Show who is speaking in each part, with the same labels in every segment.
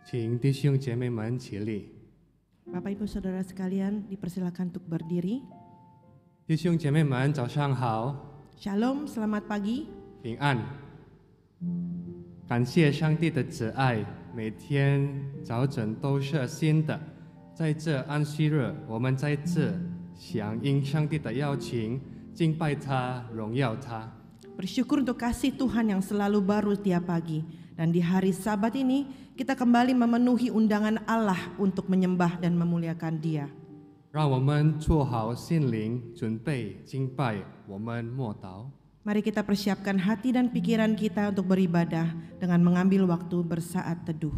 Speaker 1: 请弟兄姐妹们起立。
Speaker 2: Bapak Ibu Saudara sekalian, dipersilakan untuk berdiri.
Speaker 1: 弟兄姐妹们，早上好，
Speaker 2: Shalom, selamat pagi.
Speaker 1: 平安。感谢上帝的慈爱，每天早晨都是新的。在这安息日，我们在这响应上帝的邀请，敬拜他，荣耀他。
Speaker 2: Bersyukur untuk kasih Tuhan yang selalu baru tiap pagi. Dan di hari Sabat ini, kita kembali memenuhi undangan Allah untuk menyembah dan memuliakan Dia.
Speaker 1: 让我们做好心灵准备敬拜，我们默祷。
Speaker 2: Mari kita persiapkan hati dan pikiran kita untuk beribadah dengan mengambil waktu bersaat teduh.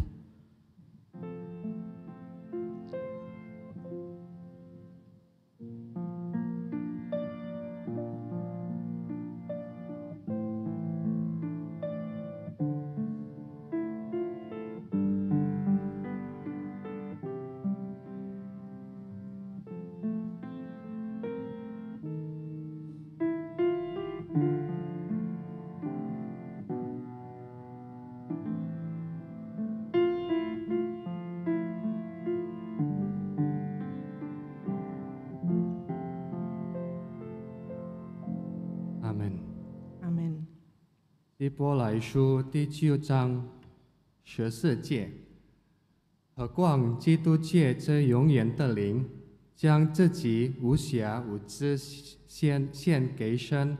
Speaker 2: Amin.
Speaker 1: 希伯来书第9章14节，何况基督借这永远的灵，将自己无瑕无疵献给神，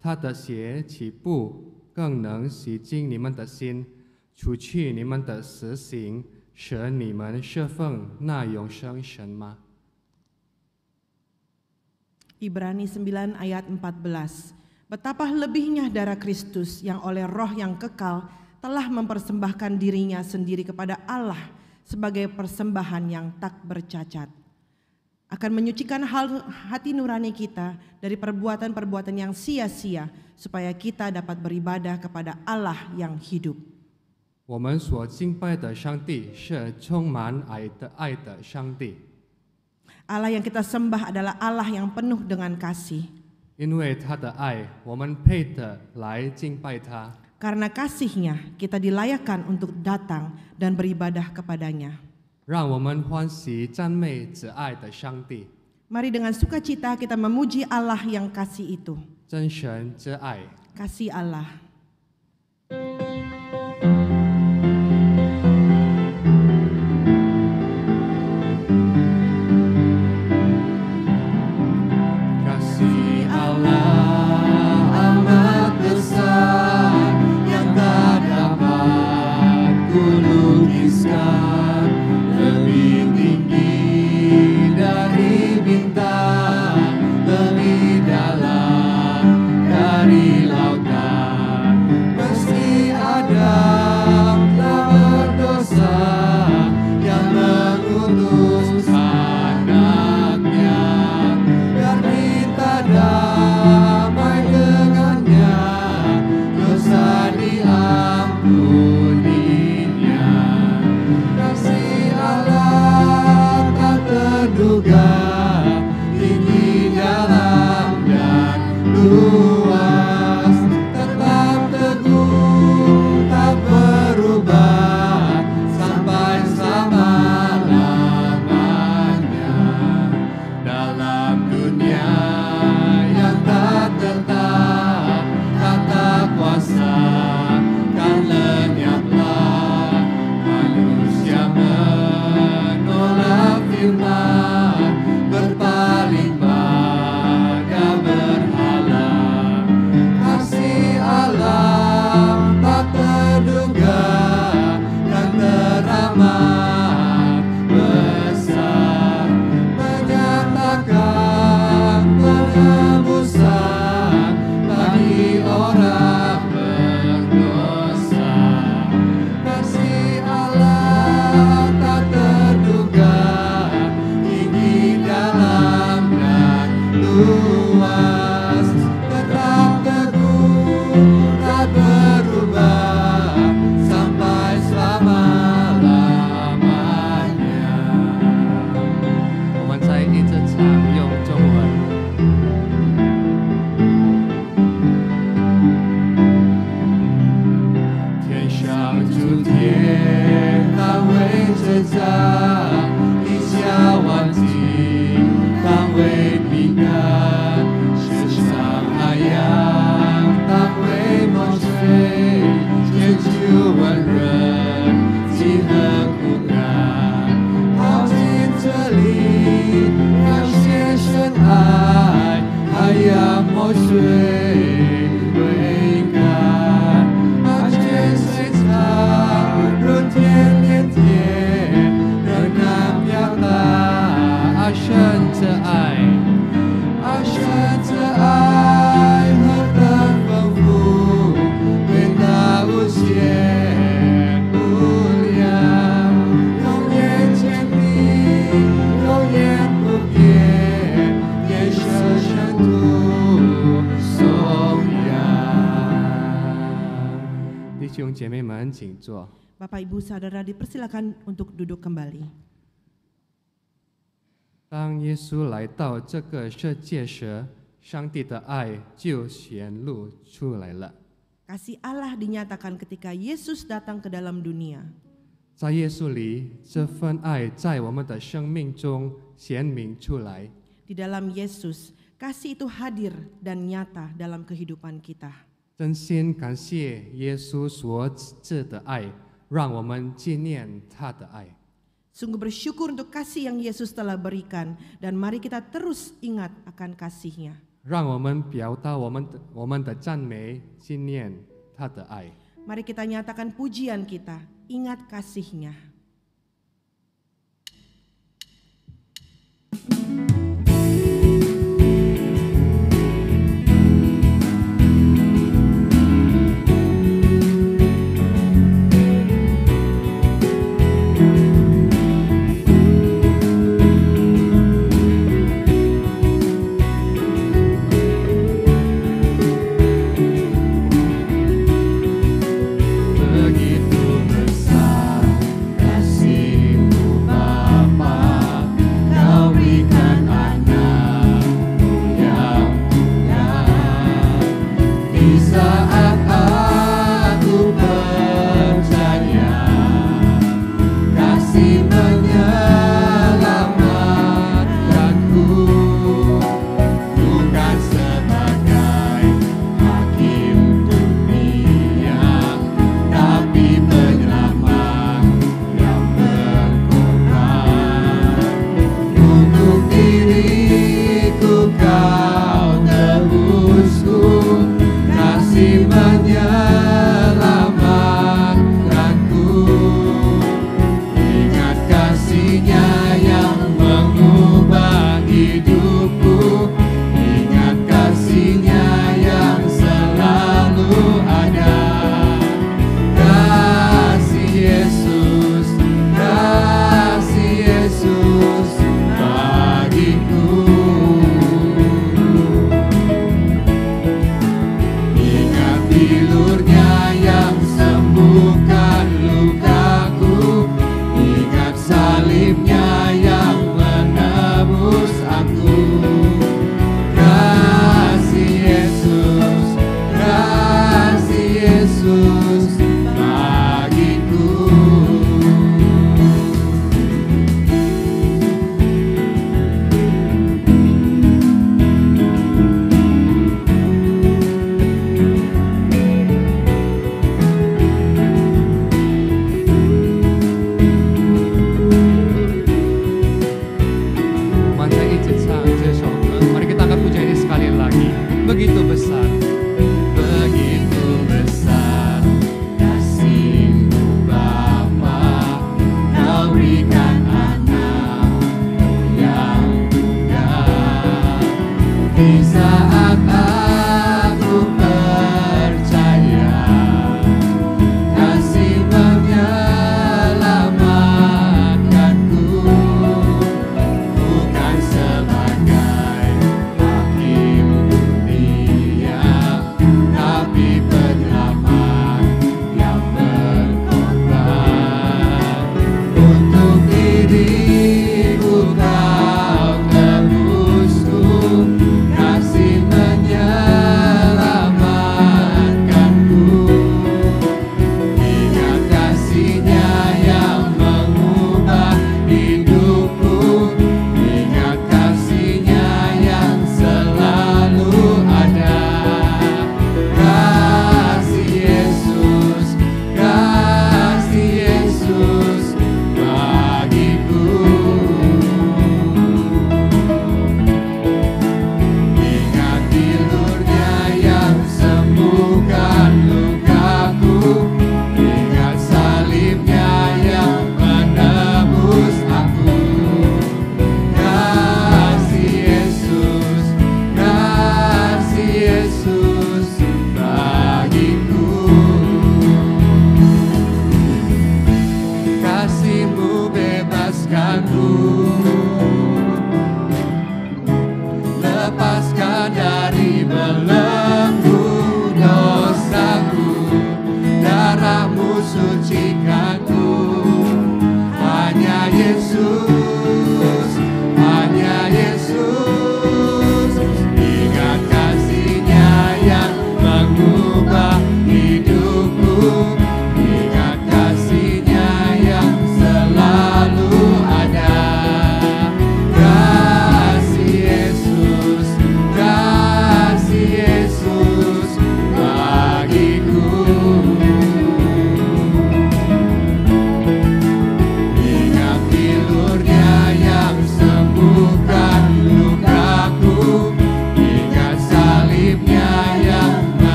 Speaker 1: 他的血岂不更能洗净你们的心，除去你们的死刑，使你们侍奉那永生神吗？
Speaker 2: Ibrani 9 ayat 14. Betapa lebihnya darah Kristus yang oleh roh yang kekal telah mempersembahkan dirinya sendiri kepada Allah sebagai persembahan yang tak bercacat. Akan menyucikan hati nurani kita dari perbuatan-perbuatan yang sia-sia supaya kita dapat beribadah kepada Allah yang hidup.
Speaker 1: 我们所敬拜的上帝是充满爱的上帝。
Speaker 2: Allah yang kita sembah adalah Allah yang penuh dengan kasih.
Speaker 1: 因为他的爱，我们配得来敬拜他。
Speaker 2: Karena kasihnya kita dilayakkan untuk datang dan beribadah kepadanya.
Speaker 1: 让我们欢喜赞美慈爱的上帝，
Speaker 2: Mari dengan sukacita kita memuji Allah yang kasih itu.
Speaker 1: 真神之爱。
Speaker 2: Kasih Allah.
Speaker 1: Kasih Allah amat besar yang tak dapat kulukiskan, lebih tinggi dari bintang, lebih dalam dari lautan. Meski Adam telah berdosa, yang mengutus anaknya, biar kita damai dengannya, dosa diampuninya. Kasih Allah 在地下万境，当为平安，世上海洋，当为墨水，解救万人，几何苦难，靠近这里，表现深爱，海洋墨水为干，把泉水长如天连天，仍然表达深的爱，深的爱何等丰富，伟大无限无量，永远坚定，永远不变，也是深度颂扬。弟兄姐妹们，请坐。
Speaker 2: Bapak Ibu Saudara dipersilakan untuk duduk kembali.
Speaker 1: 当耶稣来到这个世界时，上帝的爱就显露出来了。
Speaker 2: Kasih Allah dinyatakan ketika Yesus datang ke dalam dunia.
Speaker 1: 在耶稣里，这份爱在我们的生命中显明出来。
Speaker 2: Di dalam Yesus, kasih itu hadir dan nyata dalam kehidupan kita.
Speaker 1: 真心感谢耶稣所赐的爱，让我们纪念他的爱。
Speaker 2: Sungguh bersyukur untuk kasih yang Yesus telah berikan dan mari kita terus ingat akan kasih-Nya.
Speaker 1: 让我们表达我们的赞美，纪念他的爱。
Speaker 2: Mari kita nyatakan pujian kita, ingat kasih-Nya.
Speaker 1: Begitu besar kasih-Mu Bapa, Kau berikan anak-Mu yang tunggal. Di saat aku percaya, kasih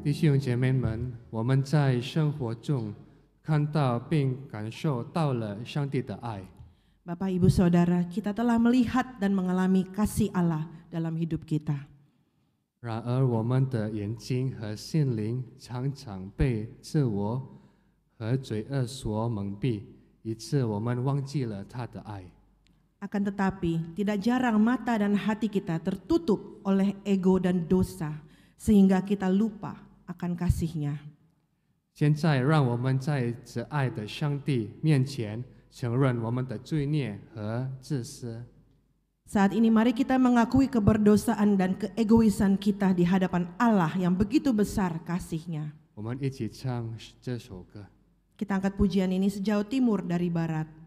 Speaker 1: 弟兄姐妹们，我们在生活中看到并感受到了上帝的爱。
Speaker 2: Bapak, Ibu, Saudara, kita telah melihat dan mengalami kasih Allah dalam hidup kita.
Speaker 1: 然而，我们的眼睛和心灵常常被自我和罪恶所蒙蔽，以致我们忘记了他的爱。
Speaker 2: Akan tetapi, tidak jarang mata dan hati kita tertutup oleh ego dan dosa, sehingga kita lupa akan kasih-Nya.
Speaker 1: 现在，让我们在这爱的上帝面前承认我们的罪孽和自私。
Speaker 2: Saat ini mari kita mengakui keberdosaan dan keegoisan kita di hadapan Allah yang begitu besar kasih-Nya.
Speaker 1: 我们一起唱这首歌。
Speaker 2: Kita angkat pujian ini sejauh timur dari barat.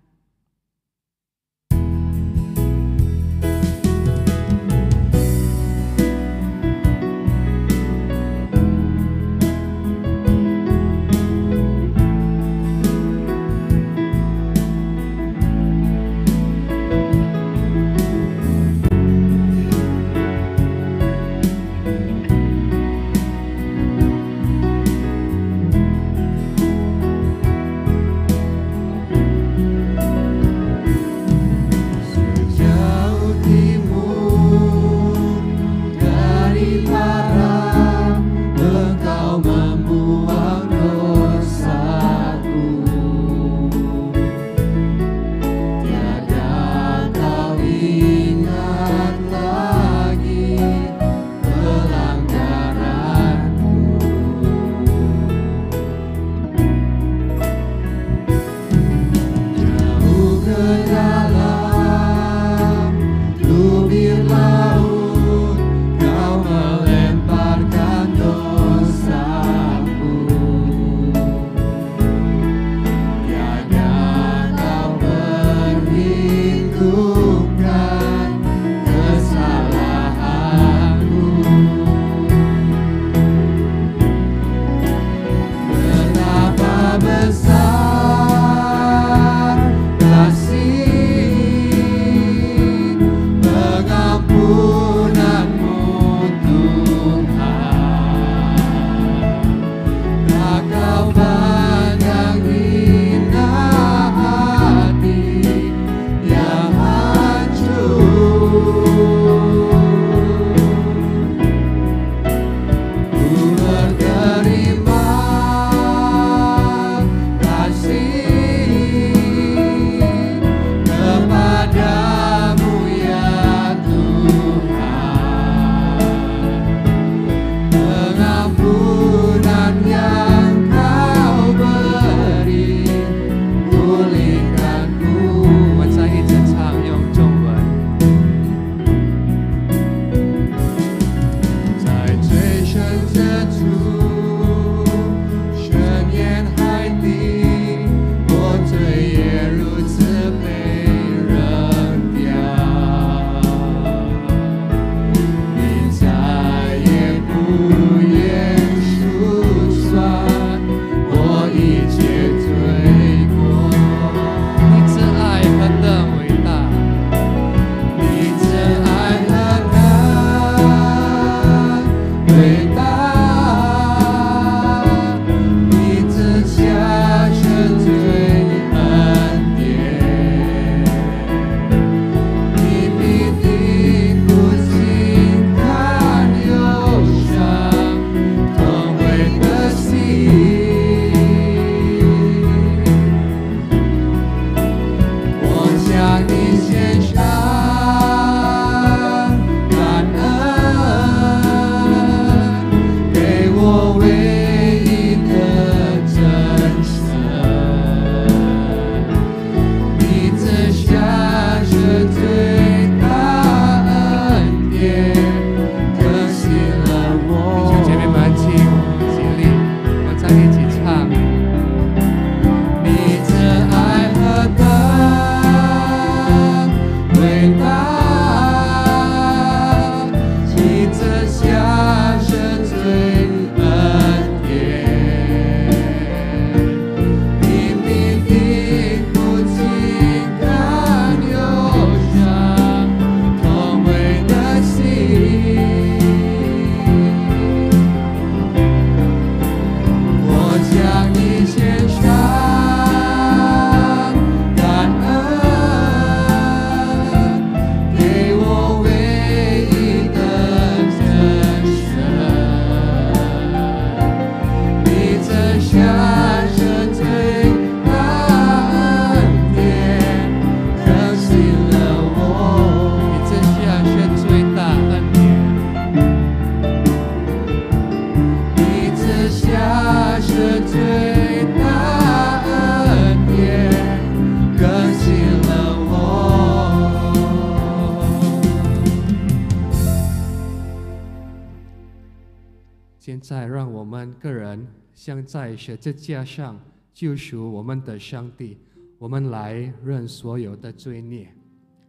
Speaker 1: 现在让我们个人像在十字架上救赎我们的上帝，我们来认所有的罪孽。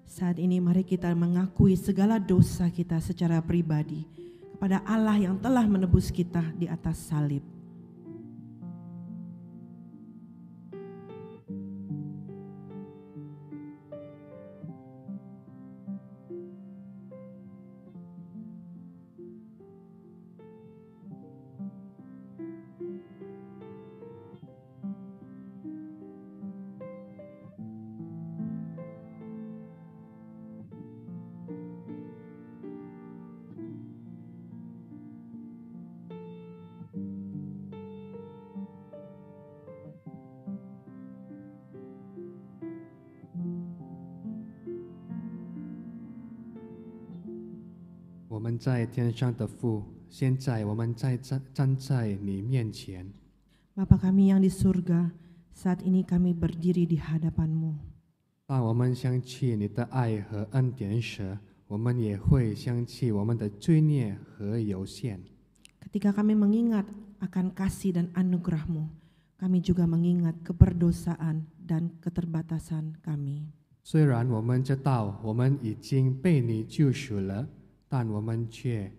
Speaker 2: Saat ini mari kita mengakui segala dosa kita secara pribadi kepada Allah yang telah menebus kita di atas salib.
Speaker 1: 我们在天上的父，现在我们站在你面前，
Speaker 2: Bapa kami yang di surga, saat ini kami berdiri di hadapan-Mu.
Speaker 1: 当我们想起你的爱和恩典时，我们也会想起我们的罪孽和有限。
Speaker 2: Ketika kami mengingat akan kasih dan anugerah-Mu, kami juga mengingat keberdosaan dan keterbatasan kami.
Speaker 1: 虽然我们知道我们已经被你救赎了，但我们却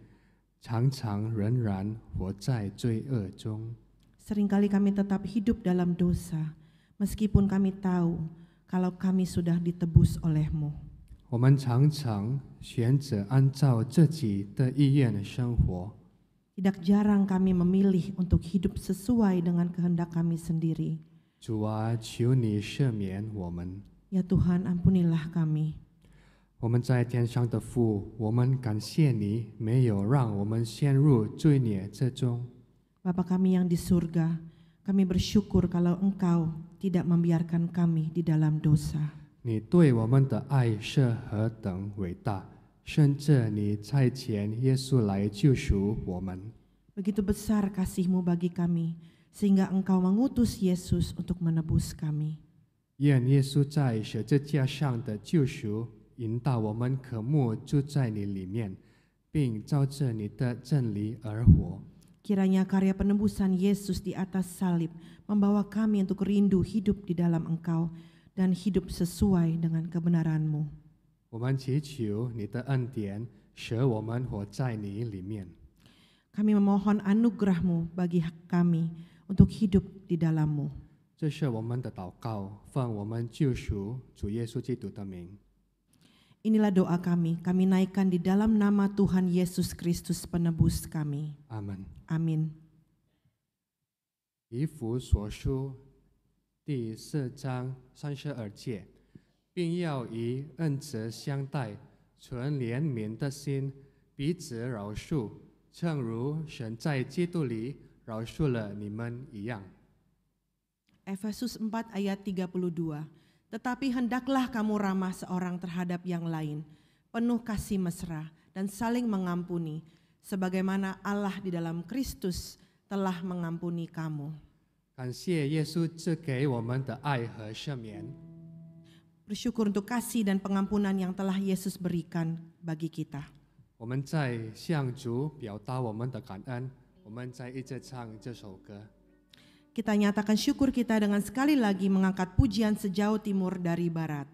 Speaker 1: 常常仍然活在罪恶中。
Speaker 2: Seringkali kami tetap hidup dalam dosa, meskipun kami tahu kalau kami sudah ditebus oleh-Mu.
Speaker 1: 我们常常选择按照自己的意愿生活，
Speaker 2: Tidak jarang kami memilih untuk hidup sesuai dengan kehendak kami sendiri.
Speaker 1: 主啊，求你赦免我们。
Speaker 2: Ya Tuhan, ampunilah kami.
Speaker 1: 我们在天上的父，我们感谢你，没有让我们陷入罪孽之中。
Speaker 2: Bapa kami yang di surga, kami bersyukur kalau Engkau tidak membiarkan kami di dalam dosa.
Speaker 1: 你对我们的爱是何等伟大，甚至你差遣耶稣来救赎我们。
Speaker 2: Begitu besar kasih-Mu bagi kami, sehingga Engkau mengutus Yesus untuk menebus kami.
Speaker 1: 愿耶稣在十字架上的救赎引导我们渴慕住在你里面，并照着你的真理而活。
Speaker 2: Kiranya karya penebusan Yesus di atas salib membawa kami untuk rindu hidup di dalam Engkau dan hidup sesuai dengan kebenaran-Mu.
Speaker 1: 我们祈求你的恩典，使我们活在你里面。
Speaker 2: Kami memohon anugerah-Mu bagi kami untuk hidup di dalam-Mu.
Speaker 1: 这是我们的祷告，奉我们救赎主耶稣基督的名。
Speaker 2: Inilah doa kami naikkan di dalam nama Tuhan Yesus Kristus penebus kami.
Speaker 1: 阿门。
Speaker 2: Amin.
Speaker 1: 以弗所书第4章32节，并要以恩慈相待，存怜悯的心，彼此饶恕，正如神在基督里饶恕了你们一样。
Speaker 2: Efesus 4 ayat 32. Tetapi hendaklah kamu ramah seorang terhadap yang lain, penuh kasih mesra dan saling mengampuni, sebagaimana Allah di dalam Kristus telah mengampuni kamu.
Speaker 1: 感谢耶稣赐给我们的爱和赦免。
Speaker 2: Bersyukur untuk kasih dan pengampunan yang telah Yesus berikan bagi kita.
Speaker 1: 我们在向主表达我们的感恩，我们再一起唱这首歌。
Speaker 2: Kita nyatakan syukur kita dengan sekali lagi mengangkat pujian sejauh timur dari barat.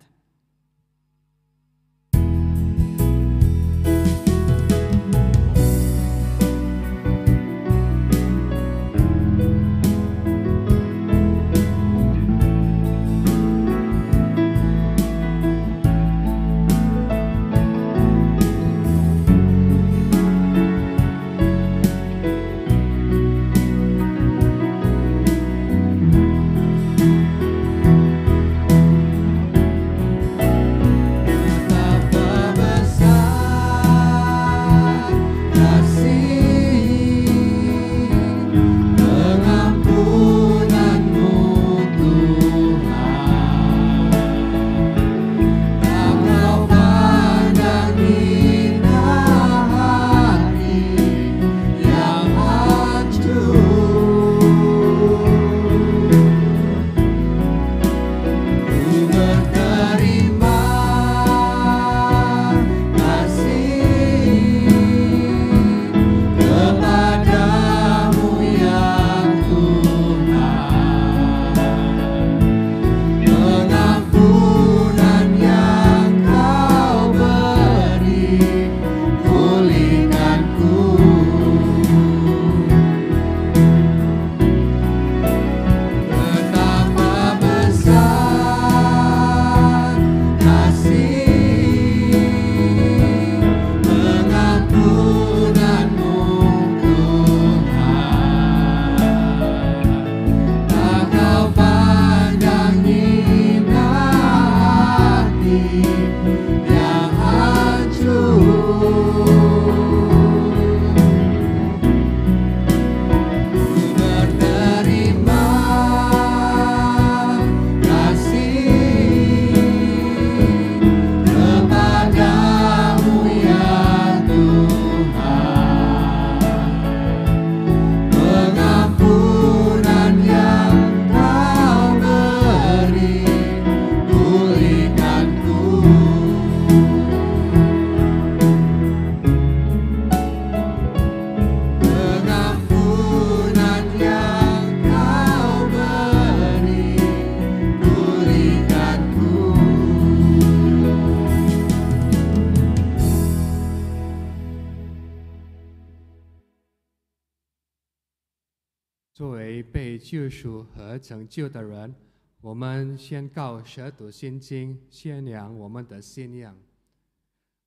Speaker 1: 作为被救赎和拯救的人，我们宣告舌读心经，宣扬我们的信仰。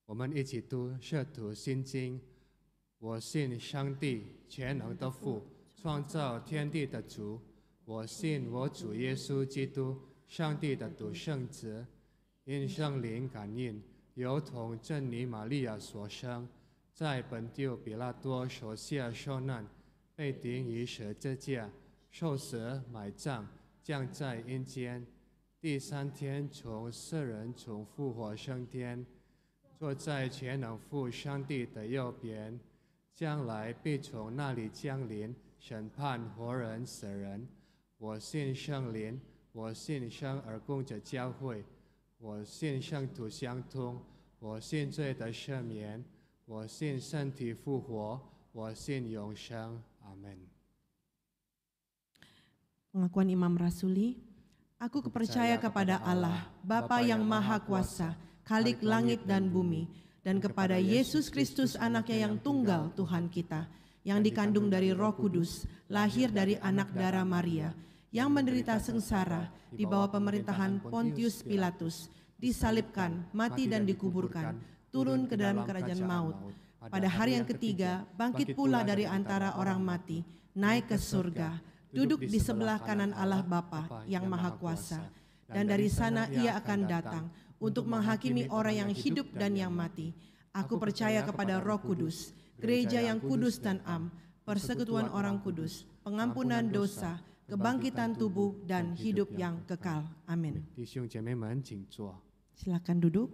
Speaker 1: 我们一起读舌读心经。我信上帝全能的父，创造天地的主。我信我主耶稣基督，上帝的独生子，因圣灵感应，由同真理玛利亚所生，在本丢比拉多手下受难，被钉于十字架，受死埋葬，降在阴间，第3天从死人中复活升天，坐在全能父上帝的右边，将来必从那里降临，审判活人死人。我信圣灵，我信生而共的教会，我信圣徒相通，我信罪的赦免，我信身体复活，我信永生。Amin.
Speaker 2: Pengakuan Imam Rasuli, aku percaya kepada Allah, Bapa yang Maha Kuasa, Khalik langit dan bumi, dan kepada Yesus Kristus anaknya yang tunggal Tuhan kita, yang dikandung dari Roh Kudus, lahir dari anak darah Maria, yang menderita sengsara di bawah pemerintahan Pontius Pilatus, disalibkan, mati dan dikuburkan, turun ke dalam kerajaan maut. Pada hari yang ketiga, bangkit pula dari antara orang mati, naik ke surga, duduk di sebelah kanan Allah Bapa yang Maha Kuasa, dan dari sana Ia akan datang untuk menghakimi orang yang hidup dan yang mati. Aku percaya kepada Roh Kudus, gereja yang kudus dan am, persekutuan orang kudus, pengampunan dosa, kebangkitan tubuh dan hidup yang kekal. Amin. Silakan duduk.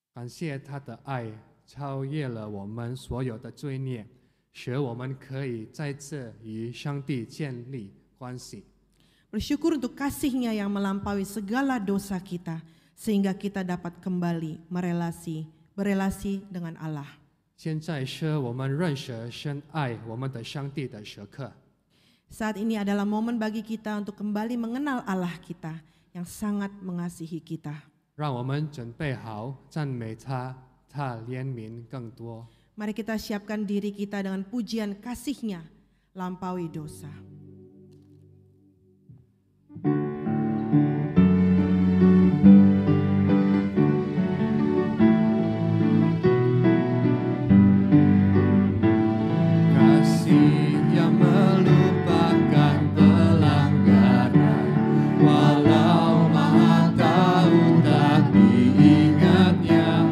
Speaker 1: 感谢他的爱超越了我们所有的罪孽，使我们可以再次与上帝建立关系。
Speaker 2: Bersyukur untuk kasih-Nya yang melampaui segala dosa kita, sehingga kita dapat kembali berelasi dengan Allah.
Speaker 1: 现在是我们认识深爱我们的上帝的时刻。
Speaker 2: Saat ini adalah momen bagi kita untuk kembali mengenal Allah kita yang sangat mengasihi kita.
Speaker 1: 让我们准备好赞美他，他怜悯更多。
Speaker 2: Mari kita siapkan diri kita dengan pujian kasih-Nya lampaui dosa.
Speaker 1: Kasih yang melupakan pelanggaran, walau Maha tahu tak diingatnya.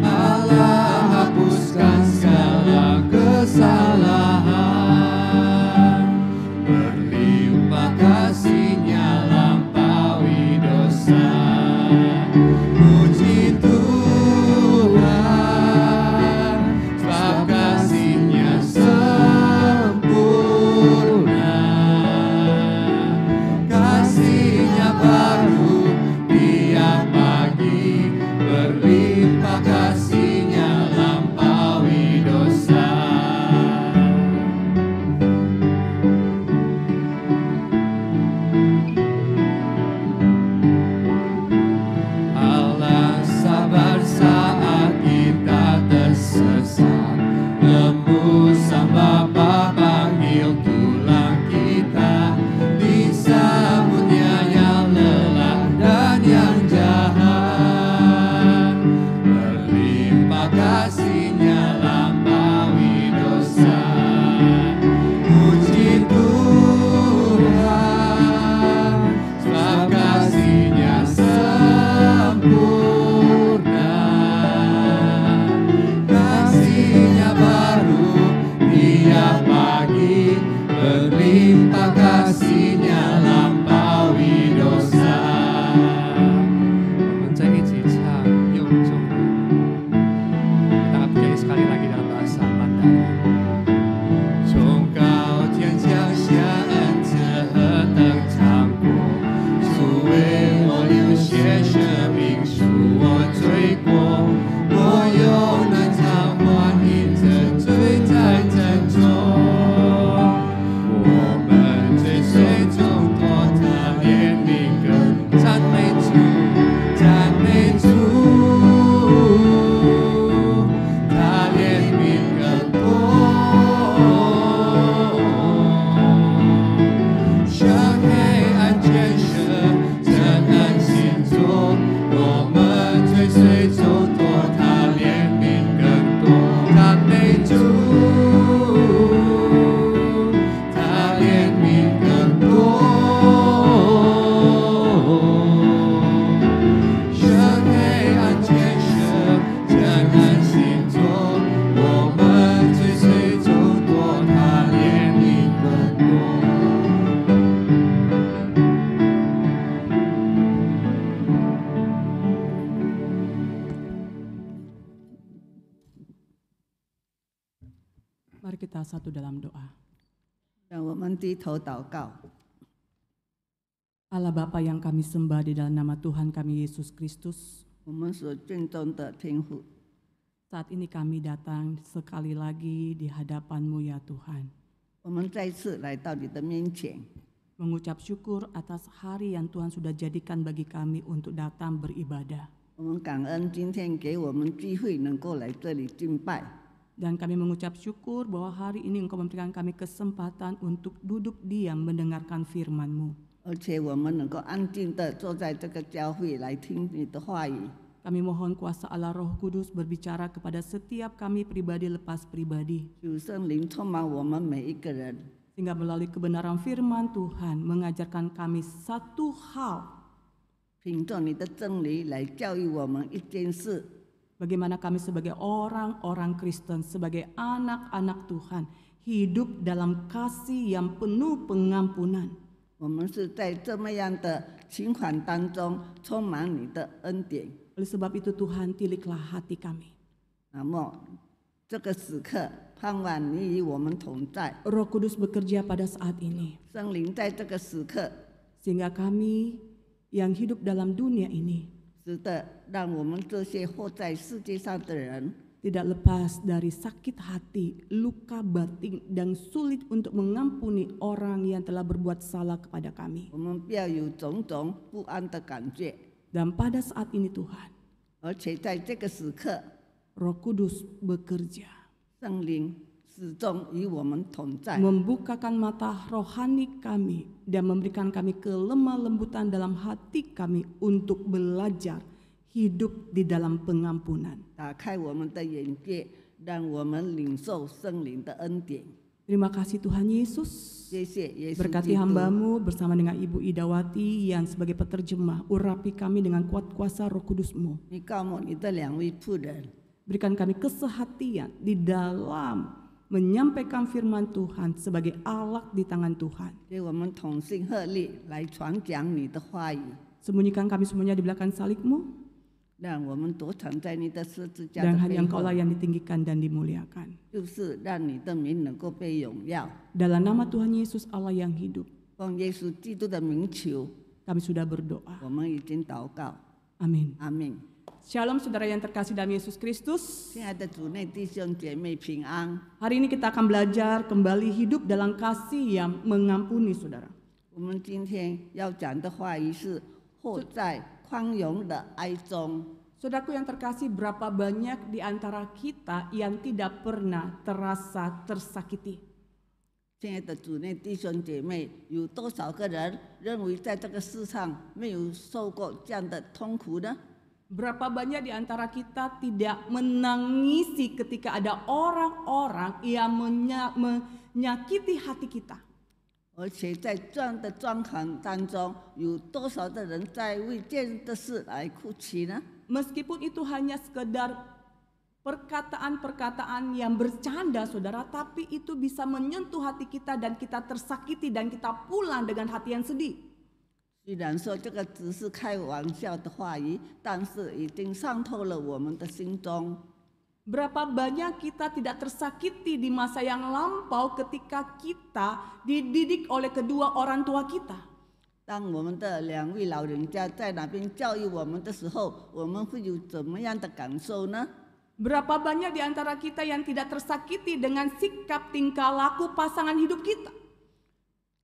Speaker 1: Allah hapuskan segala kesalahan.
Speaker 3: Mari kita satu dalam doa.
Speaker 4: 让我们低头祷告。
Speaker 3: Allah Bapa yang kami sembah di dalam nama Tuhan kami Yesus Kristus,
Speaker 4: 我们所敬重的天父，
Speaker 3: saat ini kami datang sekali lagi di hadapan-Mu ya Tuhan,
Speaker 4: 我们再次来到你的面前，
Speaker 3: mengucap syukur atas hari yang Tuhan sudah jadikan bagi kami untuk datang beribadah.
Speaker 4: 我们感恩今天给我们机会能够来这里敬拜，
Speaker 3: Dan kami mengucap syukur bahwa hari ini Engkau memberikan kami kesempatan untuk duduk diam mendengarkan firman-Mu.
Speaker 4: 而且我们能够安静的坐在这个教会来听你的话语。
Speaker 3: Kami mohon kuasa Allah Roh Kudus berbicara kepada setiap kami pribadi lepas pribadi,
Speaker 4: 主圣灵充满我们每一个人，
Speaker 3: sehingga melalui kebenaran firman Tuhan mengajarkan kami satu hal,
Speaker 4: 凭着你的真理来教育我们一件事，
Speaker 3: bagaimana kami sebagai orang-orang Kristen, sebagai anak-anak Tuhan, hidup dalam kasih yang penuh pengampunan.
Speaker 4: 我们是在这么样的情款当中充满你的恩典。
Speaker 3: Oleh sebab itu Tuhan, tiliklah hati kami.
Speaker 4: 那么这个时刻，盼望你与我们同在，
Speaker 3: Roh Kudus bekerja pada saat ini,
Speaker 4: 圣灵在这个时刻，
Speaker 3: sehingga kami yang hidup dalam dunia ini
Speaker 4: 使得让我们这些活在世界上的人，
Speaker 3: tidak lepas dari sakit hati, luka batin, dan sulit untuk mengampuni orang yang telah berbuat salah kepada kami.
Speaker 4: 我们不要有种种不安的感觉。
Speaker 3: Dan pada saat ini Tuhan,
Speaker 4: 而且在这个时刻，
Speaker 3: Roh Kudus bekerja,
Speaker 4: 圣灵始终与我们同在，
Speaker 3: membukakan mata rohani kami dan memberikan kami kelemah lembutan dalam hati kami untuk belajar hidup di dalam pengampunan.
Speaker 4: 打开我们的眼界，让我们领受圣灵的恩典。
Speaker 3: Terima kasih Tuhan Yesus.
Speaker 4: 谢谢耶稣
Speaker 3: Berkati
Speaker 4: 基督，
Speaker 3: hamba-Mu bersama dengan Ibu Idawati yang sebagai peterjemah, urapi kami dengan kuat kuasa Roh Kudus-Mu.
Speaker 4: 你告诉你的两位仆人，
Speaker 3: Berikan kami kesehatian di dalam menyampaikan firman Tuhan sebagai alat di tangan Tuhan.
Speaker 4: 给我们同心合力来传讲你的话语，
Speaker 3: Sembunyikan kami semuanya di belakang salib-Mu,
Speaker 4: 让我们躲藏在你的十字架
Speaker 3: dan
Speaker 4: 的
Speaker 3: hanya
Speaker 4: 背后
Speaker 3: Engkau-lah，yang ditinggikan dan dimuliakan.
Speaker 4: 就是让你的名能够被荣耀。
Speaker 3: Dalam nama Tuhan Yesus Allah yang hidup,
Speaker 4: 奉耶稣基督的名求，
Speaker 3: kami sudah berdoa.
Speaker 4: 我们已经祷告，
Speaker 3: Amin.
Speaker 4: 阿门。
Speaker 3: Shalom saudara yang terkasih dalam Yesus Kristus.
Speaker 4: 亲爱的主内弟兄姐妹平安。
Speaker 3: Hari ini kita akan belajar kembali hidup dalam kasih yang mengampuni saudara.
Speaker 4: 我们今天要讲的话语是活在宽容的爱中。
Speaker 3: Saudaraku yang terkasih, berapa banyak di antara kita yang tidak pernah terasa tersakiti?
Speaker 4: 亲爱的主内弟兄姐妹，有多少个人认为在这个世上没有受过这样的痛苦呢？
Speaker 3: Berapa banyak di antara kita tidak menangisi ketika ada orang-orang yang menyakiti hati kita?
Speaker 4: 而且在这样的状况当中，有多少的人在为这样的事来哭泣呢？
Speaker 3: Meskipun itu hanya sekedar perkataan-perkataan yang bercanda saudara, tapi itu bisa menyentuh hati kita dan kita tersakiti dan kita pulang dengan hati yang sedih.
Speaker 4: 虽然说这个只是开玩笑的话语，但是已经伤透了我们的心中。
Speaker 3: Berapa banyak kita tidak tersakiti di masa yang lampau ketika kita dididik oleh kedua orang tua kita.
Speaker 4: 当我们的两位老人家在那边教育我们的时候，我们会有怎么样的感受呢？
Speaker 3: Berapa banyak di antara kita yang tidak tersakiti dengan sikap tingkah laku pasangan hidup kita?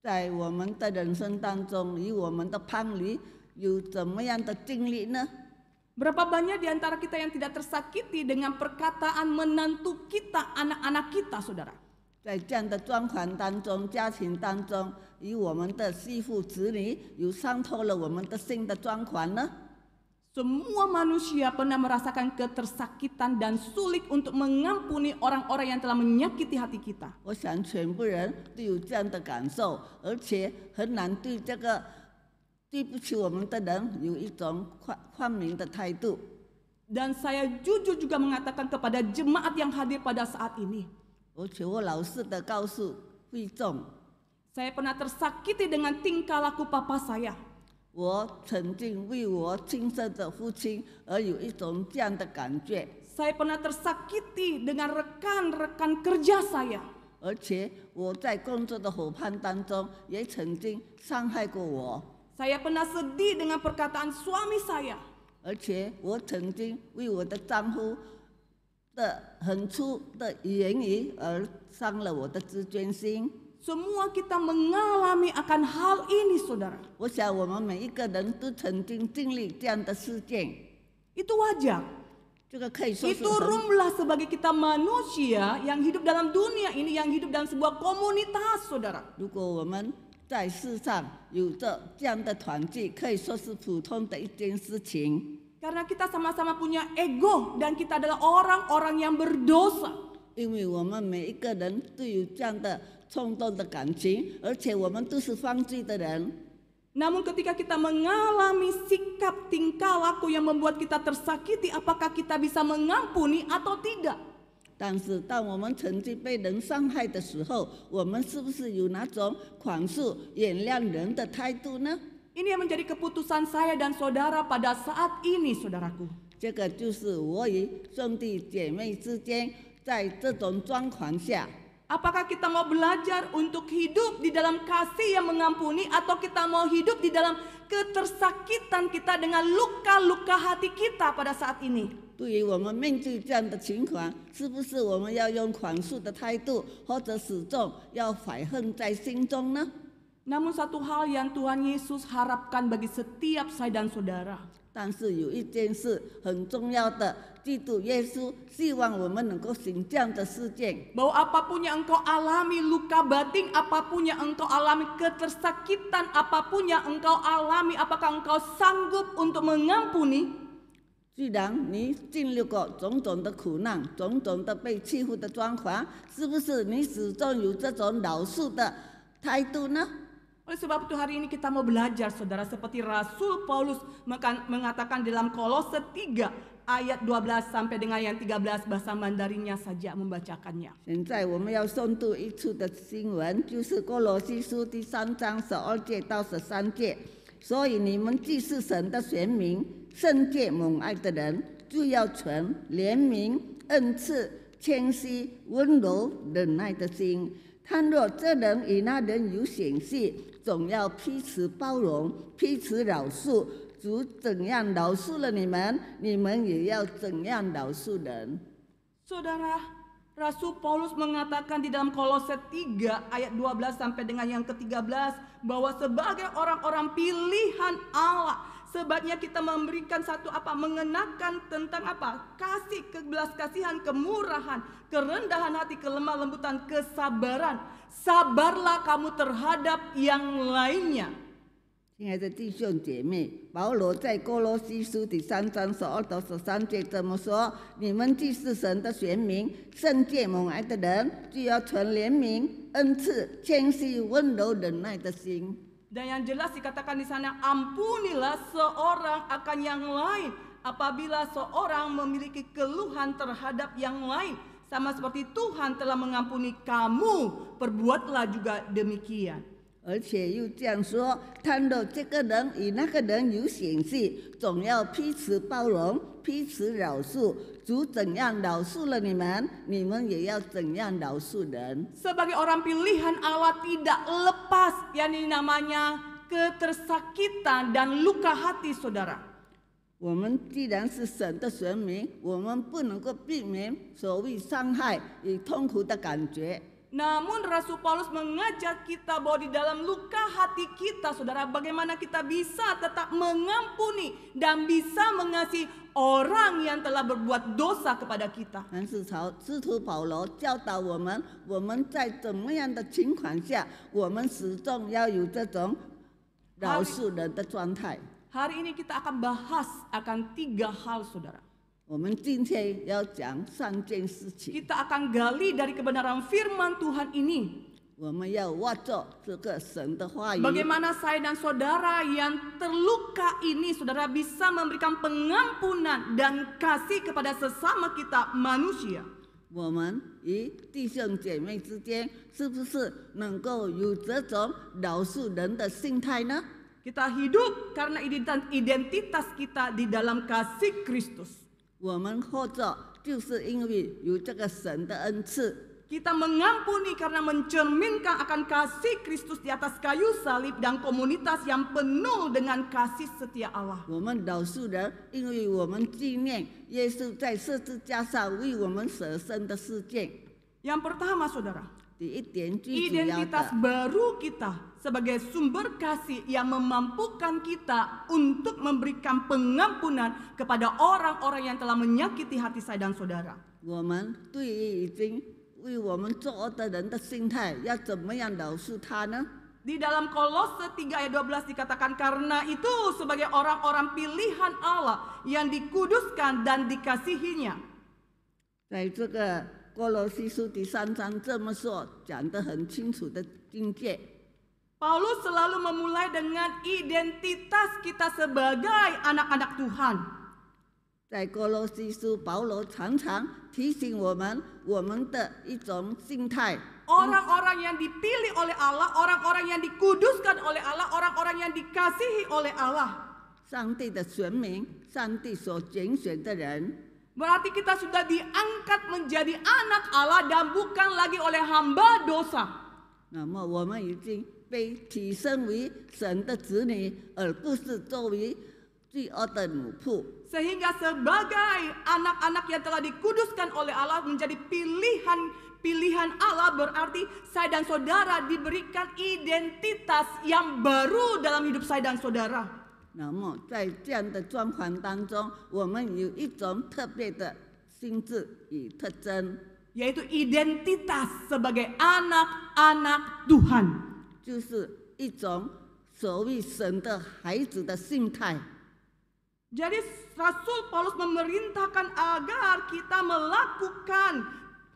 Speaker 4: 在我们的人生当中，与我们的伴侣有怎么样的经历呢？
Speaker 3: Berapa banyak di antara kita yang tidak tersakiti dengan perkataan menantu kita, anak-anak kita, saudara?
Speaker 4: 在这样的状况当中，家庭当中，与我们的媳妇子女有伤透了我们的心的状况呢？
Speaker 3: Semua manusia pernah merasakan ketersakitan dan sulit untuk mengampuni orang-orang yang telah menyakiti hati kita.
Speaker 4: 我想全部人都有这样的感受，而且很难对这个对不起我们的人有一种宽明的态度。
Speaker 3: Dan saya jujur juga mengatakan kepada jemaat yang hadir pada saat ini,
Speaker 4: 而且我老实的告诉会众，
Speaker 3: saya pernah tersakiti dengan tingkah laku papa saya.
Speaker 4: 我曾经为我亲生的父亲而有一种这样的感觉。
Speaker 3: Saya pernah tersakiti dengan rekan-rekan kerja saya.
Speaker 4: 而且我在工作的伙伴当中也曾经伤害过我，
Speaker 3: Saya pernah sedih dengan perkataan suami saya.
Speaker 4: 而且我曾经为我的丈夫的很粗的言语而伤了我的自尊心。
Speaker 3: Semua kita mengalami akan hal ini, saudara.
Speaker 4: 我想我们每一个人都曾经经历这样的事件，
Speaker 3: Itu wajar.
Speaker 4: 这个可以说是
Speaker 3: Itu
Speaker 4: 很
Speaker 3: rumlah sebagai kita manusia yang hidup dalam dunia ini, yang hidup dalam sebuah komunitas, saudara.
Speaker 4: 如果我们在世上有着这样的团聚，可以说是普通的一件事情。
Speaker 3: Karena kita sama-sama punya ego dan kita adalah orang-orang yang berdosa.
Speaker 4: 因为我们每一个人都有这样的冲动的感情，而且我们都是犯罪的人。
Speaker 3: Namun ketika kita mengalami sikap tingkah laku yang membuat kita tersakiti, apakah kita bisa mengampuni atau tidak?
Speaker 4: 但是当我们曾经被人伤害的时候，我们是不是有那种宽恕、原谅人的态度呢？
Speaker 3: Ini yang menjadi keputusan saya dan saudara pada saat ini, saudaraku.
Speaker 4: 这个就是我与兄弟姐妹之间在这种状况下，
Speaker 3: Apakah kita mau belajar untuk hidup di dalam kasih yang mengampuni, atau kita mau hidup di dalam ketersakitan kita dengan luka-luka hati kita pada saat ini?
Speaker 4: 对于我们面对这样的情况，是不是我们要用宽恕的态度，或者始终要怀恨在心中呢？
Speaker 3: Namun satu hal yang Tuhan Yesus harapkan bagi setiap saya dan saudara,
Speaker 4: 但是有一件事很重要的，基督耶稣希望我们能够行这样的事件。
Speaker 3: bahwa apapun yang engkau alami luka batin, apapun yang engkau alami ketersakitan, apapun yang engkau alami, apakah engkau sanggup untuk mengampuni?
Speaker 4: 既然你经历过种种的苦难、种种的被欺负的状况，是不是你始终有这种饶恕的态度呢？
Speaker 3: Oleh sebab itu hari ini kita mau belajar, saudara, seperti Rasul Paulus mengatakan dalam Kolose 3 ayat 12 sampai dengan yang 13, bahasa Mandarinnya saja membacakannya.
Speaker 4: 现在我们要诵读一处的经文，就是哥罗西书第3章12节到13节。所以你们既是神的选民，圣洁蒙爱的人，就要存怜悯、恩慈、谦虚、温柔、忍耐的心。倘若这人与那人有嫌隙，总要彼此包容，彼此饶恕。主怎样饶恕了你们，你们也要怎样饶恕人。
Speaker 3: Saudara, Rasul Paulus mengatakan di dalam Kolose 3 ayat 12 sampai dengan yang ke-13 bahwa sebagai orang-orang pilihan Allah, sebaiknya kita memberikan mengenakan tentang kasih, kebelas kasihan, kemurahan, kerendahan hati, kelemah lembutan, kesabaran. Sabarlah kamu terhadap yang lainnya.
Speaker 4: 亲爱的弟兄姐妹，保罗在哥罗西书第3章12到13节这么说：你们既是神的选民，圣洁蒙爱的人，就要存怜悯、恩慈、谦虚、温柔、忍耐的心。
Speaker 3: Dan yang jelas dikatakan di sana, ampunilah seorang akan yang lain apabila seorang memiliki keluhan terhadap yang lain. Sama seperti Tuhan telah mengampuni kamu, perbuatlah juga demikian.
Speaker 4: 而且又这样说：倘若这个人与那个人有嫌隙，总要彼此包容，彼此饶恕。主怎样饶恕了你们，你们也要怎样饶恕人。
Speaker 3: Sebagai orang pilihan Allah tidak lepas yang namanya ketersakitan dan luka hati, saudara.
Speaker 4: 我们既然是神的选民，我们不能够避免所谓伤害与痛苦的感觉。
Speaker 3: Namun Rasul Paulus mengajak kita bahwa di dalam luka hati kita, saudara, bagaimana kita bisa tetap mengampuni dan bisa mengasihi orang yang telah berbuat dosa kepada kita.
Speaker 4: 但是使徒保罗教导我们，我们在怎么样的情况下，我们始终要有这种饶恕人的状态。
Speaker 3: Hari ini kita akan bahas akan 3 hal, saudara.
Speaker 4: 我们今天要讲3件事情，
Speaker 3: Kita akan gali dari kebenaran firman Tuhan ini.
Speaker 4: 我们要握住这个神的话语。
Speaker 3: Bagaimana saya dan saudara yang terluka ini, saudara, bisa memberikan pengampunan dan kasih kepada sesama kita manusia.
Speaker 4: 我们与弟兄姐妹之间，是不是能够有这种饶恕人的心态呢？
Speaker 3: Kita hidup karena identitas kita di dalam kasih Kristus.
Speaker 4: 我们或者就是因为有这个神的恩赐，
Speaker 3: Kita mengampuni karena mencerminkan akan kasih Kristus di atas kayu salib dan komunitas yang penuh dengan kasih setia Allah.
Speaker 4: 我们饶恕人，因为我们纪念耶稣在十字架上为我们舍身的事件。
Speaker 3: Yang pertama, saudara,
Speaker 4: 第一点最主要
Speaker 3: identitas
Speaker 4: 的，
Speaker 3: baru kita sebagai sumber kasih yang memampukan kita untuk memberikan pengampunan kepada orang-orang yang telah menyakiti hati saya dan saudara.
Speaker 4: 我们对于已经为我们作恶的人的心态，要怎么样饶恕他呢？
Speaker 3: Di dalam Kolose 3 ayat 12 dikatakan, karena itu sebagai orang-orang pilihan Allah yang dikuduskan dan dikasihinya.
Speaker 4: 在这个哥罗西书第3章这么说，讲得很清楚的境界。
Speaker 3: Paulus selalu memulai dengan identitas kita sebagai anak-anak Tuhan.
Speaker 4: 在哥罗西书，保罗常常提醒我们的一种心态。
Speaker 3: Orang-orang yang dipilih oleh Allah, orang-orang yang dikuduskan oleh Allah, orang-orang yang dikasihi oleh Allah.
Speaker 4: 上帝的选民，上帝所拣选的人，
Speaker 3: Berarti kita sudah diangkat menjadi anak Allah dan bukan lagi oleh hamba dosa.
Speaker 4: 那么我们已经被提升为神的子女，而不是作为罪恶的奴仆。
Speaker 3: Sehingga sebagai anak-anak yang telah dikuduskan oleh Allah menjadi pilihan Allah, berarti saya dan saudara diberikan identitas yang baru dalam hidup saya dan saudara.
Speaker 4: 那么在这样的状况当中，我们有一种特别的心智与特征，
Speaker 3: Yaitu identitas sebagai anak-anak Tuhan.
Speaker 4: 就是一种所谓神的孩子的心态。
Speaker 3: Jadi Rasul Paulus memerintahkan agar kita melakukan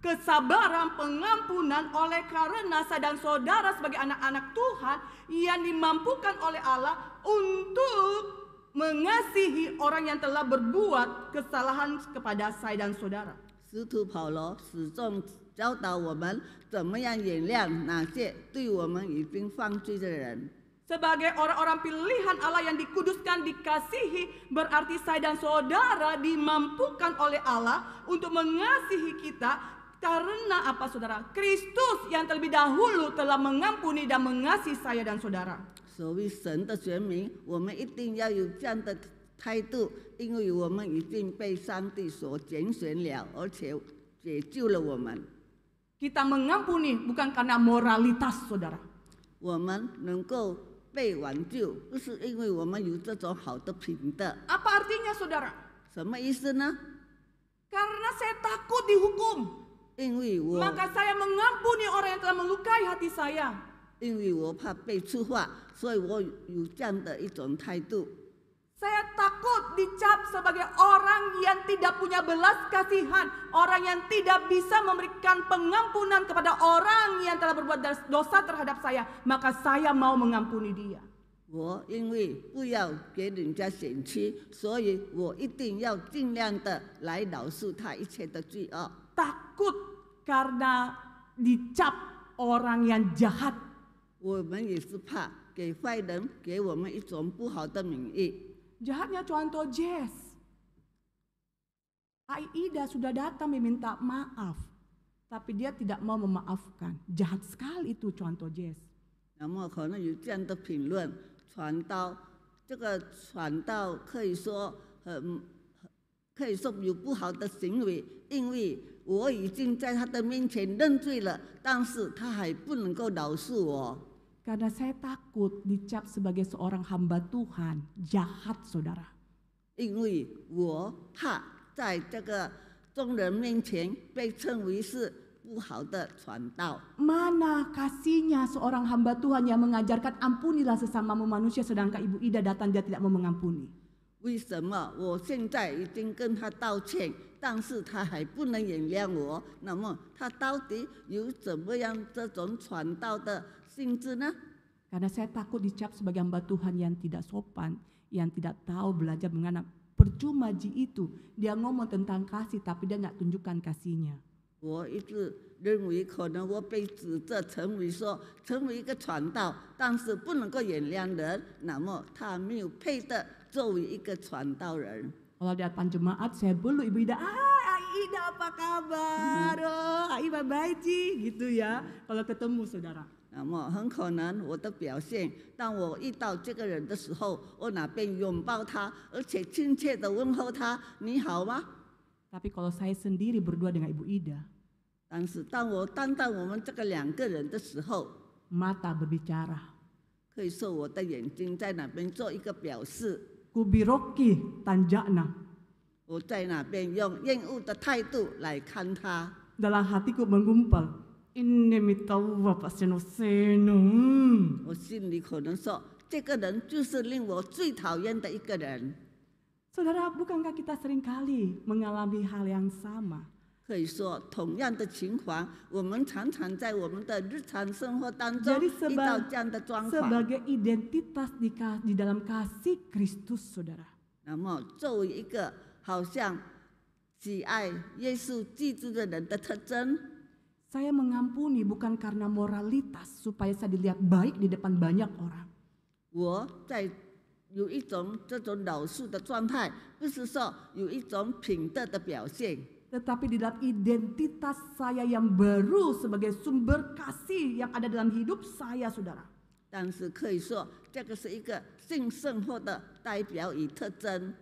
Speaker 3: kesabaran, pengampunan oleh karena saya dan saudara sebagai anak-anak Tuhan yang dimampukan oleh Allah untuk mengasihi orang yang telah berbuat kesalahan kepada saya dan saudara.
Speaker 4: 使徒保罗始终教导我们怎么样原谅那些对我们已经犯罪的人。
Speaker 3: Sebagai orang-orang pilihan Allah yang dikuduskan, dikasihi, berarti saya dan saudara dimampukan oleh Allah untuk mengasihi kita. Karena apa, saudara? Kristus yang terlebih dahulu telah mengampuni dan mengasihi saya dan saudara.
Speaker 4: 所谓神的选民，我们一定要有这样的态度，因为我们已经被上帝所拣选了，而且解救了我们。
Speaker 3: Kita mengampuni bukan karena moralitas, saudara.
Speaker 4: 我们能够被挽救，不是因为我们有这种好的品德。
Speaker 3: Apa artinya, saudara?
Speaker 4: 什么意思呢？
Speaker 3: Karena saya takut dihukum,
Speaker 4: 因为我
Speaker 3: maka saya mengampuni orang yang telah melukai hati saya.
Speaker 4: 因为我怕被处罚，所以我有这样的一种态度。
Speaker 3: Saya takut dicap sebagai orang yang tidak punya belas kasihan, orang yang tidak bisa memberikan pengampunan kepada orang yang telah berbuat dosa terhadap saya, maka saya mau mengampuni dia.
Speaker 4: 我因为不要给人家选区，所以我一定要尽量的来饶恕他一切的罪恶。
Speaker 3: Takut karena dicap orang yang jahat.
Speaker 4: 我们也是怕给坏人给我们一种不好的名誉。
Speaker 3: Jahatnya contoh Jess. Aida sudah datang meminta maaf, tapi dia tidak mau memaafkan. Jahat sekali itu contoh Jess.
Speaker 4: 那么可能有这样的评论传到，这个传道可以说有不好的行为，因为我已经在他的面前认罪了，但是他还不能够饶恕我。
Speaker 3: Karena saya takut dicap sebagai seorang hamba Tuhan, jahat, saudara.
Speaker 4: 因为我怕在这个众人面前被称为是不好的传道。
Speaker 3: Mana kasihnya seorang hamba Tuhan yang mengajarkan ampunilah sesamamu manusia, sedangkan Ibu Ida datang dia tidak mau mengampuni.
Speaker 4: 为什么我现在已经跟他道歉，但是他还不能原谅我？那么他到底有怎么样这种传道的性质呢？
Speaker 3: Karena saya takut dicap sebagai hamba Tuhan yang tidak sopan, yang tidak tahu belajar mengenal. Percuma Ji itu, dia ngomong tentang kasih tapi dia nggak tunjukkan kasihnya.
Speaker 4: 我一直认为可能我被指责成为一个传道，但是不能够原谅人，那么他没有配的作为一个传道人。
Speaker 3: Kalau di depan jemaat saya belum Ibu Ida, Aida apa kabar? Oh, Aiba baiji gitu ya. Kalau ketemu saudara.
Speaker 4: 那么很可能我的表现，当我遇到这个人的时候，我哪边拥抱他，而且亲切的问候他，你好吗？
Speaker 3: Tapi kalau saya sendiri berdua dengan Ibu Ida,
Speaker 4: 但是当我担当我们这个2个人的时候，
Speaker 3: mata berbicara,
Speaker 4: 可以说我的眼睛在那边做一个表示，
Speaker 3: kubiroki tanjakna.
Speaker 4: 我在那边用厌恶的态度来看他。
Speaker 3: Dalam hatiku menggumpal, ini mitawa Pak Seno.
Speaker 4: 我心里可能说，这个人就是令我最讨厌的一个人。
Speaker 3: Saudara, bukankah kita seringkali mengalami hal yang sama?
Speaker 4: 可以说，同样的情况，我们常常在我们的日常生活当中
Speaker 3: Jadi
Speaker 4: 遇到这样的状况。
Speaker 3: sebagai identitas di dalam kasih Kristus, saudara.
Speaker 4: 那么，作为一个好像喜爱耶稣基督的人的特征，
Speaker 3: Saya mengampuni bukan karena moralitas supaya saya dilihat baik di depan banyak orang.
Speaker 4: 我在有一种这种饶恕的状态，不是说有一种品德的表现。
Speaker 3: Tetapi di dalam identitas saya yang baru sebagai sumber kasih yang ada dalam hidup saya, saudara.
Speaker 4: 但是可以说，这个是一个性生活的代表与特征。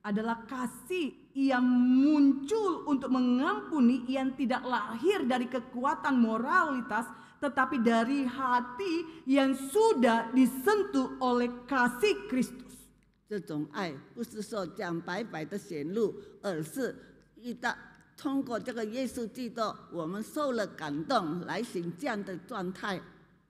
Speaker 3: Adalah kasih yang muncul untuk mengampuni yang tidak lahir dari kekuatan moralitas, tetapi dari hati yang sudah disentuh oleh kasih Kristus.
Speaker 4: 这种爱不是说讲白白的显露，而是通过这个耶稣基督，我们受了感动来行这样的状态。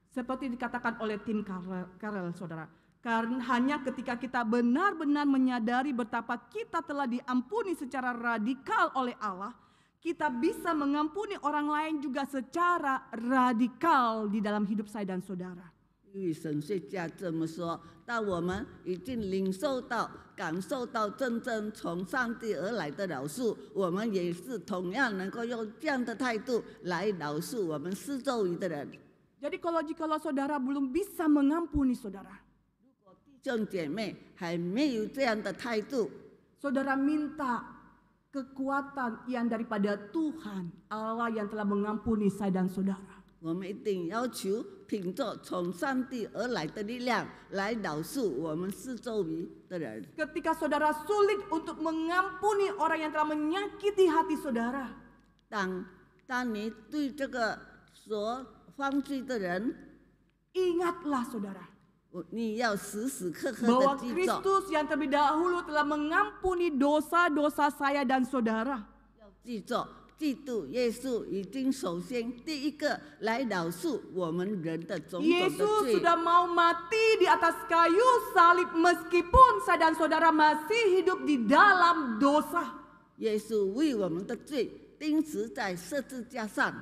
Speaker 3: Seperti dikatakan oleh Tim Carrell, saudara. Karena hanya ketika kita benar-benar menyadari betapa kita telah diampuni secara radikal oleh Allah, kita bisa mengampuni orang lain juga secara radikal di dalam hidup saya dan saudara.
Speaker 4: 因为神学家这么说，当我们已经领受到、感受到真正从上帝而来的饶恕，我们也是同样能够用这样的态度来饶恕我们四周围的人。
Speaker 3: Jadi jikalau saudara belum bisa mengampuni saudara,
Speaker 4: 弟兄姐妹还没有这样的态度，
Speaker 3: saudara minta kekuatan yang daripada Tuhan Allah yang telah mengampuni saya dan saudara.
Speaker 4: 我们一定要求凭着从上帝而来的力量来饶恕我们四周围的人。
Speaker 3: Ketika saudara sulit untuk mengampuni orang yang telah menyakiti hati saudara,
Speaker 4: 当你对这个所犯罪的人，
Speaker 3: ingatlah saudara
Speaker 4: 你要时时刻刻
Speaker 3: bahwa
Speaker 4: 的记着，
Speaker 3: Kristus yang terlebih dahulu telah mengampuni dosa-dosa saya dan saudara.
Speaker 4: 记着，基督耶稣已经首先第一个来饶恕我们人的种种的
Speaker 3: Yesus
Speaker 4: 罪。
Speaker 3: sudah mau mati di atas kayu salib meskipun saya dan saudara masih hidup di dalam dosa.
Speaker 4: 耶稣为我们的罪钉死在十字架上。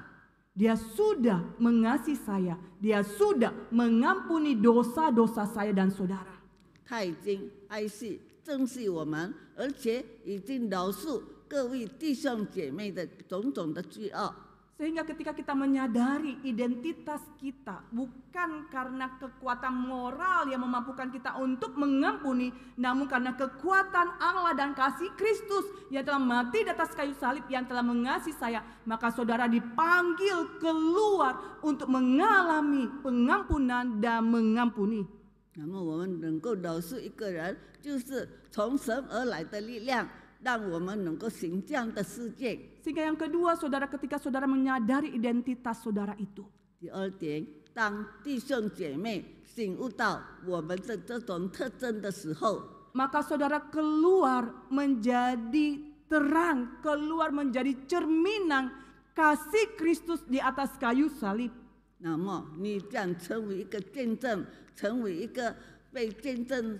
Speaker 3: Dia sudah mengasihi saya, dia sudah mengampuni dosa-dosa saya dan saudara.
Speaker 4: 他已经爱惜、珍惜我们，而且已经饶恕各位弟兄姐妹的种种的罪恶。
Speaker 3: Sehingga ketika kita menyadari identitas kita bukan karena kekuatan moral yang memampukan kita untuk mengampuni, namun karena kekuatan Allah dan kasih Kristus yang telah mati di atas kayu salib yang telah mengasihi saya, maka saudara dipanggil keluar untuk mengalami pengampunan dan mengampuni.
Speaker 4: 那么我们能够饶恕一个人，就是从神而来的力量，让我们能够行这样的事件。
Speaker 3: Sehingga yang kedua, saudara, ketika saudara menyadari identitas saudara itu,
Speaker 4: 第二点，当弟兄姐妹醒悟到我们的这种特征的时候，
Speaker 3: maka saudara keluar menjadi terang, keluar menjadi cerminan kasih Kristus di atas kayu salib.
Speaker 4: 那么你将成为一个见证，成为一个被见证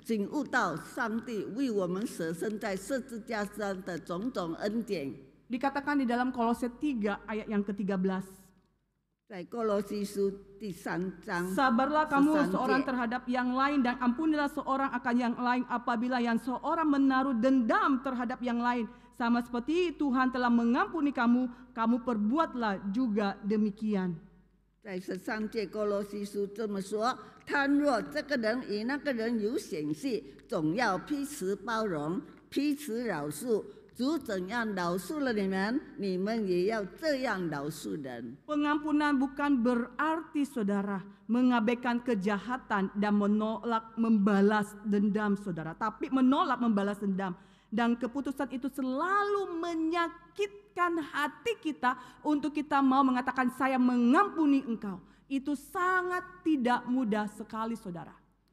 Speaker 4: 醒悟到上帝为我们舍身在十字架上的种种恩典。
Speaker 3: Dikatakan di dalam Kolose 3 ayat yang ke-13.
Speaker 4: 在哥罗西书第3章，
Speaker 3: Sabarlah kamu
Speaker 4: 13
Speaker 3: seorang
Speaker 4: 节
Speaker 3: terhadap yang lain dan ampunilah seorang akan yang lain apabila yang seorang menaruh dendam terhadap yang lain. Sama seperti Tuhan telah mengampuni kamu, kamu perbuatlah juga demikian.
Speaker 4: 在13节哥罗西书这么说：倘若这个人与那个人有嫌隙，总要彼此包容，彼此饶恕，主怎样饶恕了你们，你们也要这样饶恕人。
Speaker 3: Pengampunan bukan berarti saudara mengabaikan kejahatan dan menolak membalas dendam saudara. Tapi menolak membalas dendam. Dan keputusan itu selalu menyakitkan hati kita untuk kita mau mengatakan saya mengampuni engkau. Itu sangat tidak mudah sekali saudara.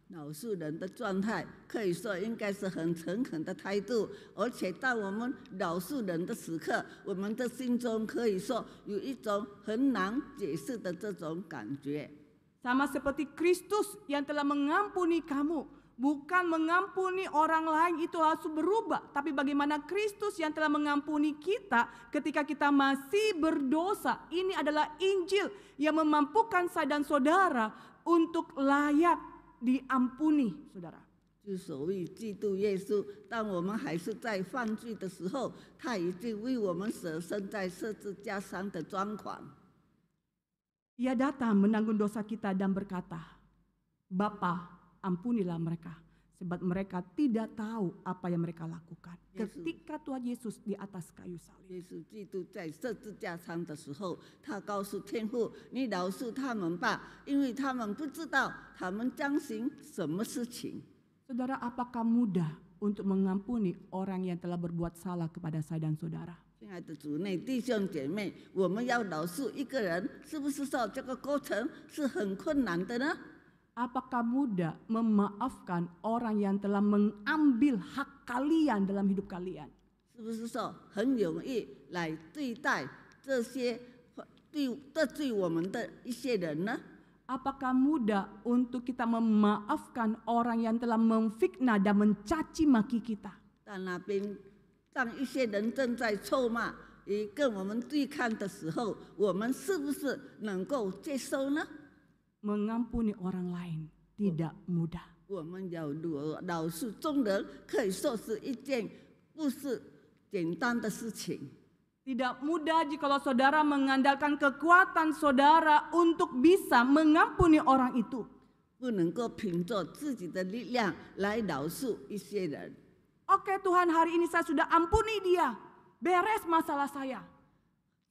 Speaker 4: 饶恕人的状态，可以说应该是很诚恳的态度，而且当我们饶恕人的时刻，我们的心中可以说有一种很难解释的这种感觉。
Speaker 3: Sama seperti Kristus yang telah mengampuni kamu. Bukan mengampuni orang lain itu langsung berubah. Tapi bagaimana Kristus yang telah mengampuni kita ketika kita masih berdosa. Ini adalah Injil yang memampukan saya dan saudara untuk layak diampuni, saudara.
Speaker 4: 就所谓基督耶稣，当我们还是在犯罪的时候，他已经为我们舍身在十字架上的专款。
Speaker 3: Ia datang menanggung dosa kita dan berkata, Bapa, ampunilah mereka, sebab mereka tidak tahu apa yang mereka lakukan. Ketika Tuhan Yesus di atas kayu salib.
Speaker 4: 耶稣基督在十字架上的时候，他告诉天父：“你饶恕他们吧，因为他们不知道他们将行什么事情。”
Speaker 3: Saudara, apakah mudah untuk mengampuni orang yang telah berbuat salah kepada saya dan saudara?
Speaker 4: 亲爱的主内弟兄姐妹，我们要饶恕一个人，是不是说这个过程是很困难的呢？
Speaker 3: Apakah mudah memaafkan orang yang telah mengambil hak kalian dalam hidup kalian?
Speaker 4: 是不是说很容易来对待这些得罪我们的一些人呢？
Speaker 3: Apakah mudah untuk kita memaafkan orang yang telah memfitnah dan mencaci maki kita?
Speaker 4: 在那边，当一些人正在臭骂、跟我们对抗的时候，我们是不是能够接受呢？
Speaker 3: Mengampuni orang lain tidak mudah.
Speaker 4: 我们要饶恕众人，可以说是一件不是简单的事情。
Speaker 3: Tidak mudah jikalau saudara mengandalkan kekuatan saudara untuk bisa mengampuni orang itu.
Speaker 4: 不能够凭着自己的力量来饶恕一些人。
Speaker 3: Oke Tuhan, hari ini saya sudah ampuni dia. Beres masalah saya.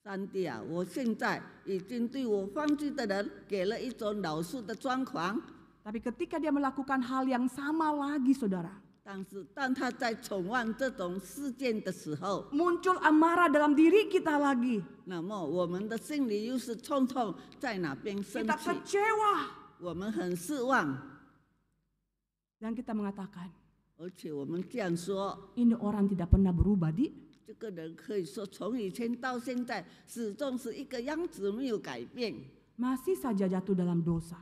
Speaker 4: 上帝啊，我现在已经对我犯罪的人给了一种饶恕的专款，
Speaker 3: Tapi ketika dia melakukan hal yang sama lagi saudara,
Speaker 4: 但是当他在重望这种事件的时候，
Speaker 3: muncul amarah dalam diri kita lagi.
Speaker 4: 那么我们的心里又是痛痛在哪边生
Speaker 3: Kita
Speaker 4: 气，
Speaker 3: kecewa.
Speaker 4: 我们很失望，
Speaker 3: Dan kita mengatakan,
Speaker 4: 而且我们这样说，
Speaker 3: ini orang tidak pernah berubah di.
Speaker 4: 这个人可以说从以前到现在始终是一个样子，没有改变，
Speaker 3: Masih saja jatuh dalam dosa.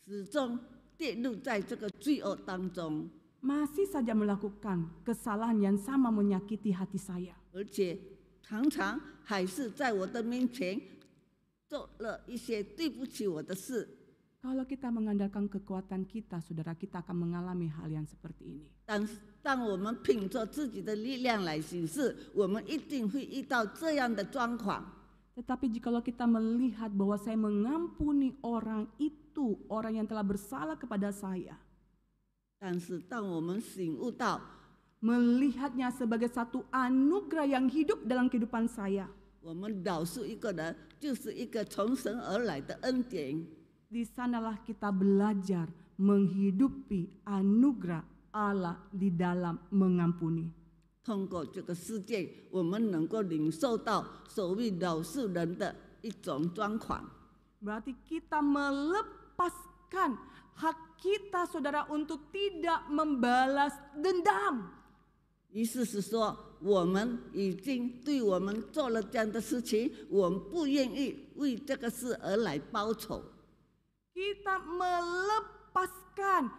Speaker 4: 始终跌入在这个罪恶当中，
Speaker 3: Masih saja melakukan kesalahan yang sama menyakiti hati saya.
Speaker 4: 而且常常还是在我的面前做了一些对不起我的事。
Speaker 3: Kalau kita mengandalkan kekuatan kita, saudara, kita akan mengalami hal yang seperti ini.
Speaker 4: 当我们凭着自己的力量来行事，我们一定会遇到这样的状况。
Speaker 3: Tetapi jikalau kita melihat bahwa saya mengampuni orang itu, orang yang telah bersalah kepada saya,
Speaker 4: 但是当我们醒悟到，
Speaker 3: melihatnya sebagai satu anugerah yang hidup dalam kehidupan saya,
Speaker 4: 我们饶恕一个人就是一个从神而来的恩典，
Speaker 3: di sanalah kita belajar menghidupi anugerah Allah di dalam mengampuni.
Speaker 4: 通过这个事件，我们能够领受到所谓饶恕人的一种状况。
Speaker 3: Berarti kita melepaskan hak kita, saudara, untuk tidak membalas dendam.
Speaker 4: 意思是说，我们已经对我们做了这样的事情，我们不愿意为这个事而来报仇。
Speaker 3: Kita melepaskan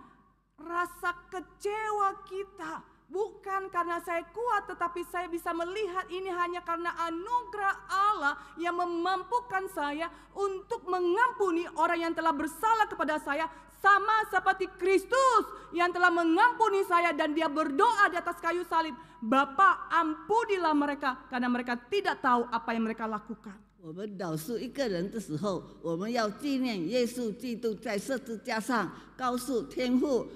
Speaker 3: rasa kecewa kita. Bukan karena saya kuat, tetapi saya bisa melihat ini hanya karena anugerah Allah yang memampukan saya untuk mengampuni orang yang telah bersalah kepada saya. Sama seperti Kristus yang telah mengampuni saya dan dia berdoa di atas kayu salib. Bapa, ampunilah mereka karena mereka tidak tahu apa yang mereka lakukan.
Speaker 4: 我们饶恕一个人的时候，我们要纪念耶稣基督在十字架上告诉天父，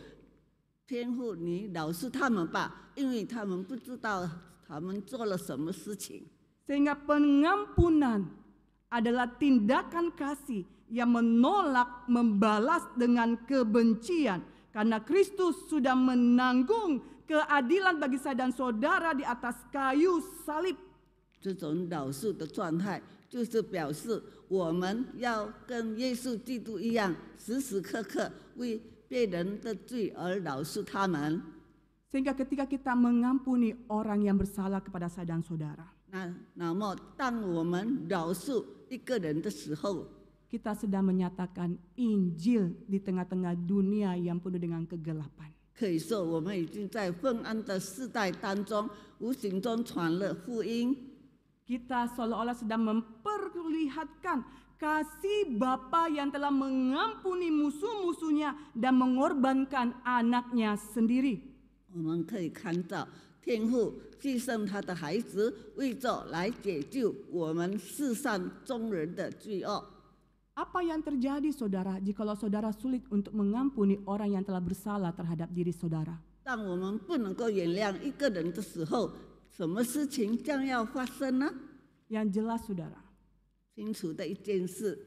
Speaker 4: 天父，你饶恕他们吧，因为他们不知道他们做了什么事情。
Speaker 3: Sehingga pengampunan adalah tindakan kasih yang menolak membalas dengan kebencian. Karena Kristus sudah menanggung keadilan bagi saya dan saudara di atas kayu salib.
Speaker 4: 这种饶恕的状态，就是表示我们要跟耶稣基督一样，时时刻刻为别人的罪而饶恕他们。
Speaker 3: Sehingga ketika kita mengampuni orang yang bersalah kepada saya dan saudara,
Speaker 4: 那么，当我们饶恕一个人的时候，
Speaker 3: kita sedang menyatakan Injil di tengah-tengah dunia yang penuh dengan kegelapan.
Speaker 4: 可以说我们已经在昏暗的世代当中，无形中传了福音。
Speaker 3: Kita seolah-olah sedang memperlihatkan kasih Bapa yang telah mengampuni musuh-musuhnya dan mengorbankan anaknya sendiri.
Speaker 4: 我们可以看到天父牺牲他的孩子，为着来解救我们世上众人的罪恶。
Speaker 3: Apa yang terjadi saudara jikalau saudara sulit untuk mengampuni orang yang telah bersalah terhadap diri saudara?
Speaker 4: 当我们不能够原谅一个人的时候，什么事情将要发生呢？
Speaker 3: Yang jelas saudara,
Speaker 4: 清楚的一件事，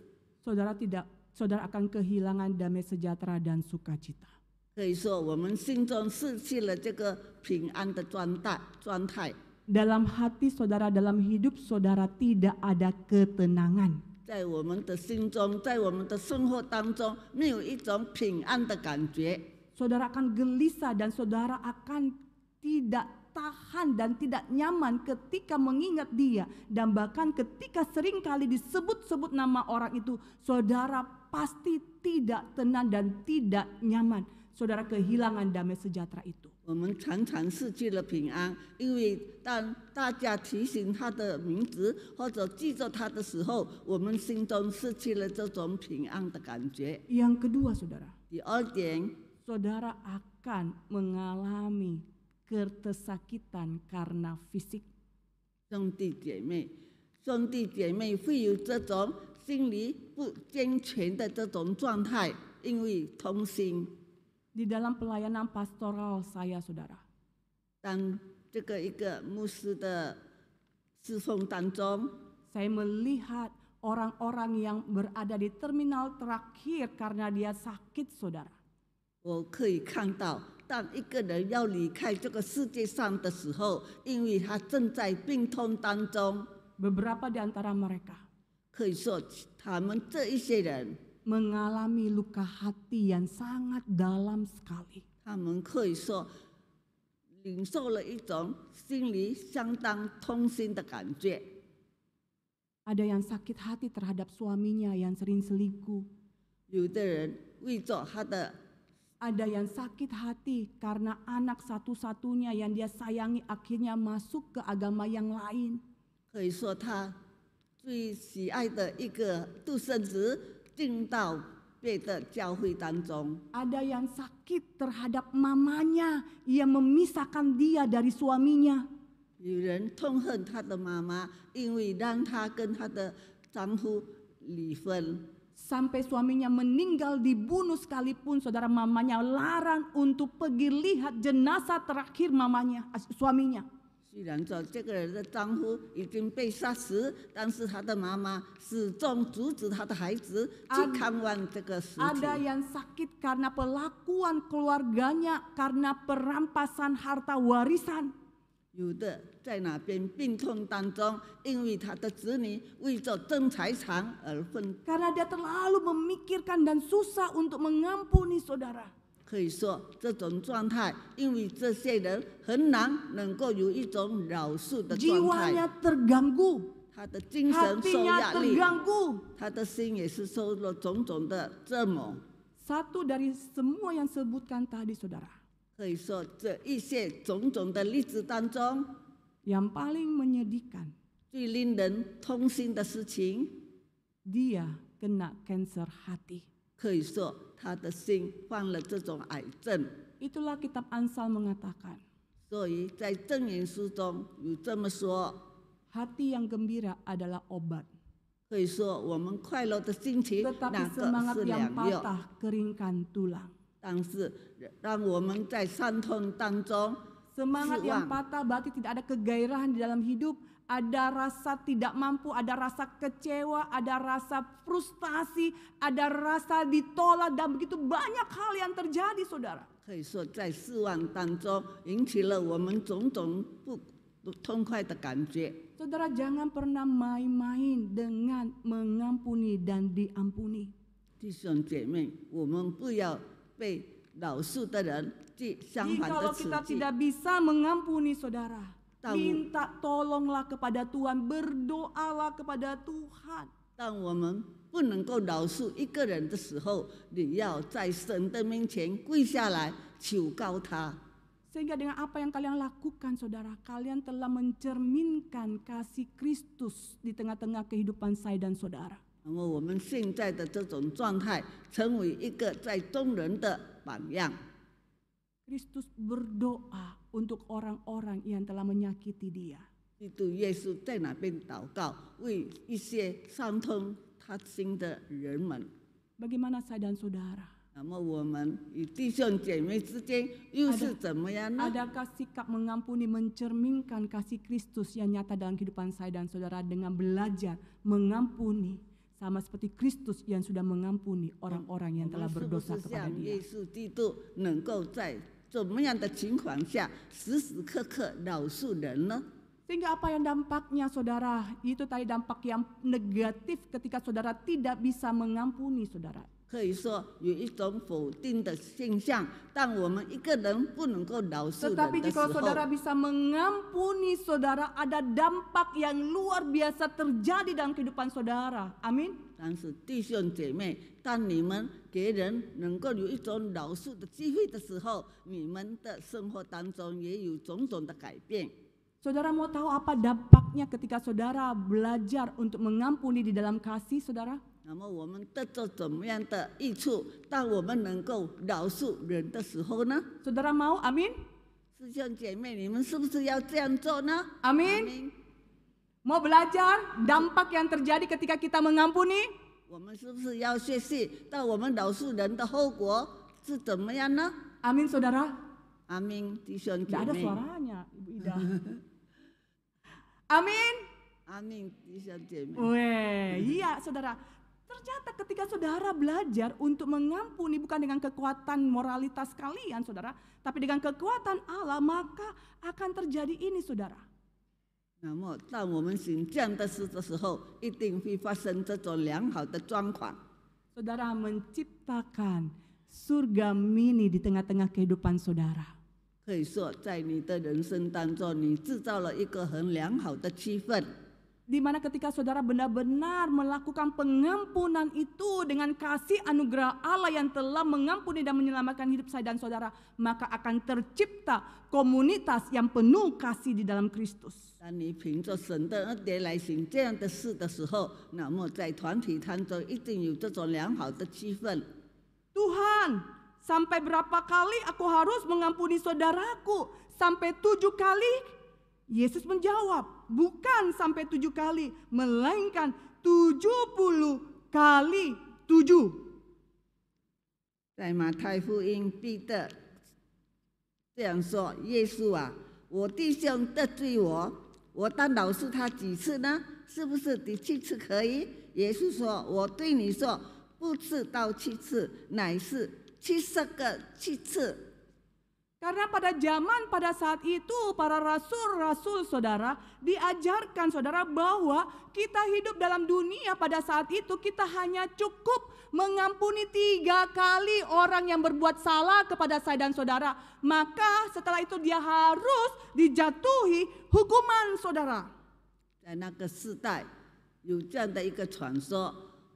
Speaker 3: saudara akan kehilangan damai sejahtera dan sukacita.
Speaker 4: 可以说我们心中失去了这个平安的状态。
Speaker 3: Dalam hati saudara, dalam hidup saudara tidak ada ketenangan.
Speaker 4: 在我们的心中，在我们的生活当中，没有一种平安的感觉。
Speaker 3: Saudara akan gelisah dan saudara akan tidak tahan dan tidak nyaman ketika mengingat dia. Dan bahkan ketika seringkali disebut-sebut nama orang itu, saudara pasti tidak tenang dan tidak nyaman. Saudara kehilangan damai sejahtera itu.
Speaker 4: 我们常常失去了平安，因为当大家提醒他的名字或者记着他的时候，我们心中失去了这种平安的感觉。
Speaker 3: Yang kedua saudara,
Speaker 4: 第二点，
Speaker 3: saudara akan mengalami ketersakitan karena fisik.
Speaker 4: 兄弟姐妹会有这种心理不健全的这种状态，因为同心。
Speaker 3: Di dalam pelayanan pastoral saya saudara,
Speaker 4: 当这个一个牧师的侍奉当中，
Speaker 3: saya melihat orang-orang yang berada di terminal terakhir karena dia sakit saudara.
Speaker 4: 我可以看到，当一个人要离开这个世界上的时候，因为他正在病痛当中，
Speaker 3: Beberapa di antara mereka
Speaker 4: 可以说他们这一些人，
Speaker 3: mengalami luka hati yang sangat dalam sekali.
Speaker 4: 他们可以说领受了一种心里相当痛心的感觉。
Speaker 3: Ada yang sakit hati terhadap suaminya yang sering selingkuh.
Speaker 4: 有的人为着他的，
Speaker 3: Ada yang sakit hati karena anak satu-satunya yang dia sayangi akhirnya masuk ke agama yang lain.
Speaker 4: 可以说他最喜爱的一个独生子进到别的教会当中。
Speaker 3: Ada yang sakit terhadap mamanya yang memisahkan dia dari suaminya.
Speaker 4: 有人痛恨他的妈妈，因为让他跟他的丈夫离婚。
Speaker 3: Sampai suaminya meninggal dibunuh sekalipun saudara, mamanya larang untuk pergi lihat jenazah terakhir suaminya.
Speaker 4: 虽然说这个人的丈夫已经被杀死，但是他的妈妈始终阻止他的孩子去看望这个尸
Speaker 3: Ada
Speaker 4: 体。
Speaker 3: yang sakit karena perlakuan keluarganya, karena perampasan harta warisan.
Speaker 4: 有的在那边病痛当中，因为他的子女为着争财产而分。
Speaker 3: Karena dia terlalu memikirkan dan susah untuk mengampuni saudara.
Speaker 4: 可以说这种状态，因为这些人很难能够有一种饶恕的状
Speaker 3: Jiwanya
Speaker 4: 态，
Speaker 3: terganggu,
Speaker 4: 他的精神受
Speaker 3: hatinya
Speaker 4: 压力，
Speaker 3: terganggu.
Speaker 4: 他的心也是受了种种的折磨。
Speaker 3: Satu dari semua yang sebutkan tadi saudara,
Speaker 4: 可以说这一些种种的例子当中，
Speaker 3: yang paling menyedihkan,
Speaker 4: 最令人痛心的事情，
Speaker 3: dia kena kanker hati.
Speaker 4: 可以说他的心患了这种癌症。
Speaker 3: Itulah kitab Amsal mengatakan,
Speaker 4: 所以在箴言书中有这么说，
Speaker 3: hati yang gembira adalah obat,
Speaker 4: 可以说我们快乐的心情，
Speaker 3: tetapi
Speaker 4: 那个
Speaker 3: semangat
Speaker 4: 是
Speaker 3: yang
Speaker 4: 良药。
Speaker 3: patah keringkan tulang.
Speaker 4: 但是让我们在伤痛当中，
Speaker 3: Semangat yang
Speaker 4: 失望
Speaker 3: patah berarti tidak ada kegairahan di dalam hidup. Ada rasa tidak mampu, ada rasa kecewa, ada rasa frustasi, ada rasa ditolak, dan begitu banyak hal yang terjadi, saudara.
Speaker 4: 可以说在失望当中引起了我们种种不痛快的感觉。
Speaker 3: Saudara, jangan pernah main-main dengan mengampuni dan diampuni.
Speaker 4: 弟兄姐妹，我们不要被饶恕的人记相反的
Speaker 3: Jikalau
Speaker 4: 词
Speaker 3: kita
Speaker 4: 句。
Speaker 3: tidak bisa mengampuni, saudara,
Speaker 4: Tahu.
Speaker 3: minta tolonglah kepada Tuhan, berdoalah kepada Tuhan.
Speaker 4: 当我们不能够饶恕一个人的时候，你要在神的面前跪下来求告他。
Speaker 3: Sehingga dengan apa yang kalian lakukan, saudara, kalian telah mencerminkan kasih Kristus di tengah-tengah kehidupan saya dan saudara.
Speaker 4: 那么我们现在的这种状态，成为一个在众人的榜样。
Speaker 3: Kristus berdoa untuk orang-orang yang telah menyakiti dia.
Speaker 4: 基督耶稣在那边祷告，为一些伤痛他心的人们。
Speaker 3: Bagaimana saya dan saudara?
Speaker 4: 那么我们与弟兄姐妹之间又是怎么样呢？
Speaker 3: Adakah sikap mengampuni mencerminkan kasih Kristus yang nyata dalam kehidupan saya dan saudara dengan belajar mengampuni sama seperti Kristus yang sudah mengampuni orang-orang yang
Speaker 4: 我
Speaker 3: telah
Speaker 4: 们是不
Speaker 3: berdosa
Speaker 4: 是
Speaker 3: kepada
Speaker 4: 像耶
Speaker 3: dia?
Speaker 4: 稣基督能够在怎么样的情况下时时刻刻饶恕人呢？
Speaker 3: Sehingga apa yang dampaknya, saudara? Itu tadi dampak yang negatif ketika saudara tidak bisa mengampuni, saudara.
Speaker 4: 可以说有一种否定的现象，当我们一个人不能够饶恕
Speaker 3: Tetapi
Speaker 4: 人的时
Speaker 3: jika
Speaker 4: 候，
Speaker 3: saudara bisa mengampuni, saudara, ada dampak yang luar biasa terjadi dalam kehidupan saudara. Amin.
Speaker 4: 但是弟兄姐妹，当你们给人能够有一种饶恕的机会的时候，你们的生活当中也有种种的改变。
Speaker 3: Saudara mau tahu apa dampaknya ketika saudara belajar untuk mengampuni di dalam kasih, saudara?
Speaker 4: 那么我们得着怎么样的益处？当我们能够饶恕人的时候呢？
Speaker 3: Saudara mau? Amin.
Speaker 4: 师兄姐妹，你们是不是要这样做呢？
Speaker 3: Amin. Mau belajar dampak yang terjadi ketika kita mengampuni?
Speaker 4: 我们是不是要学习到我们饶恕人的后果是怎么样呢？
Speaker 3: Amin, saudara.
Speaker 4: 阿明，弟兄姐
Speaker 3: Tidak ada
Speaker 4: 妹，
Speaker 3: suaranya, Ibu Ida. Amin.
Speaker 4: 阿明，弟兄姐妹。
Speaker 3: Weh, iya saudara. Ternyata ketika saudara belajar untuk mengampuni bukan dengan kekuatan moralitas kalian, saudara, tapi dengan kekuatan Allah, maka akan terjadi ini, saudara.
Speaker 4: 那么，当我们行这样的事的时候，一定会发生这种良好的状况。
Speaker 3: Saudara menciptakan surga mini di tengah-tengah kehidupan saudara.
Speaker 4: 可以说，在你的人生当中，你制造了一个很良好的气氛。
Speaker 3: Di mana ketika saudara benar-benar melakukan pengampunan itu dengan kasih anugerah Allah yang telah mengampuni dan menyelamatkan hidup saya dan saudara, maka akan tercipta komunitas yang penuh kasih di dalam Kristus.
Speaker 4: 当你凭着神的恩典来行这样的事的时候，那么在团体当中一定有这种良好的气氛。
Speaker 3: Tuhan, sampai berapa kali aku harus mengampuni saudaraku? Sampai 7 kali? Yesus menjawab, bukan sampai 7 kali, melainkan 70 kali 7.
Speaker 4: 在马太福音，彼得这样说：“耶稣啊，我弟兄得罪我，我当饶恕他几次呢？是不是第7次可以？”耶稣说：“我对你说，不是到7次，乃是70个7次。”
Speaker 3: Karena pada saat itu para rasul-rasul saudara diajarkan saudara bahwa kita hidup dalam dunia pada saat itu kita hanya cukup mengampuni 3 kali orang yang berbuat salah kepada saya dan saudara. Maka setelah itu dia harus dijatuhi hukuman saudara.
Speaker 4: 在那个时代，有这样的一个传说：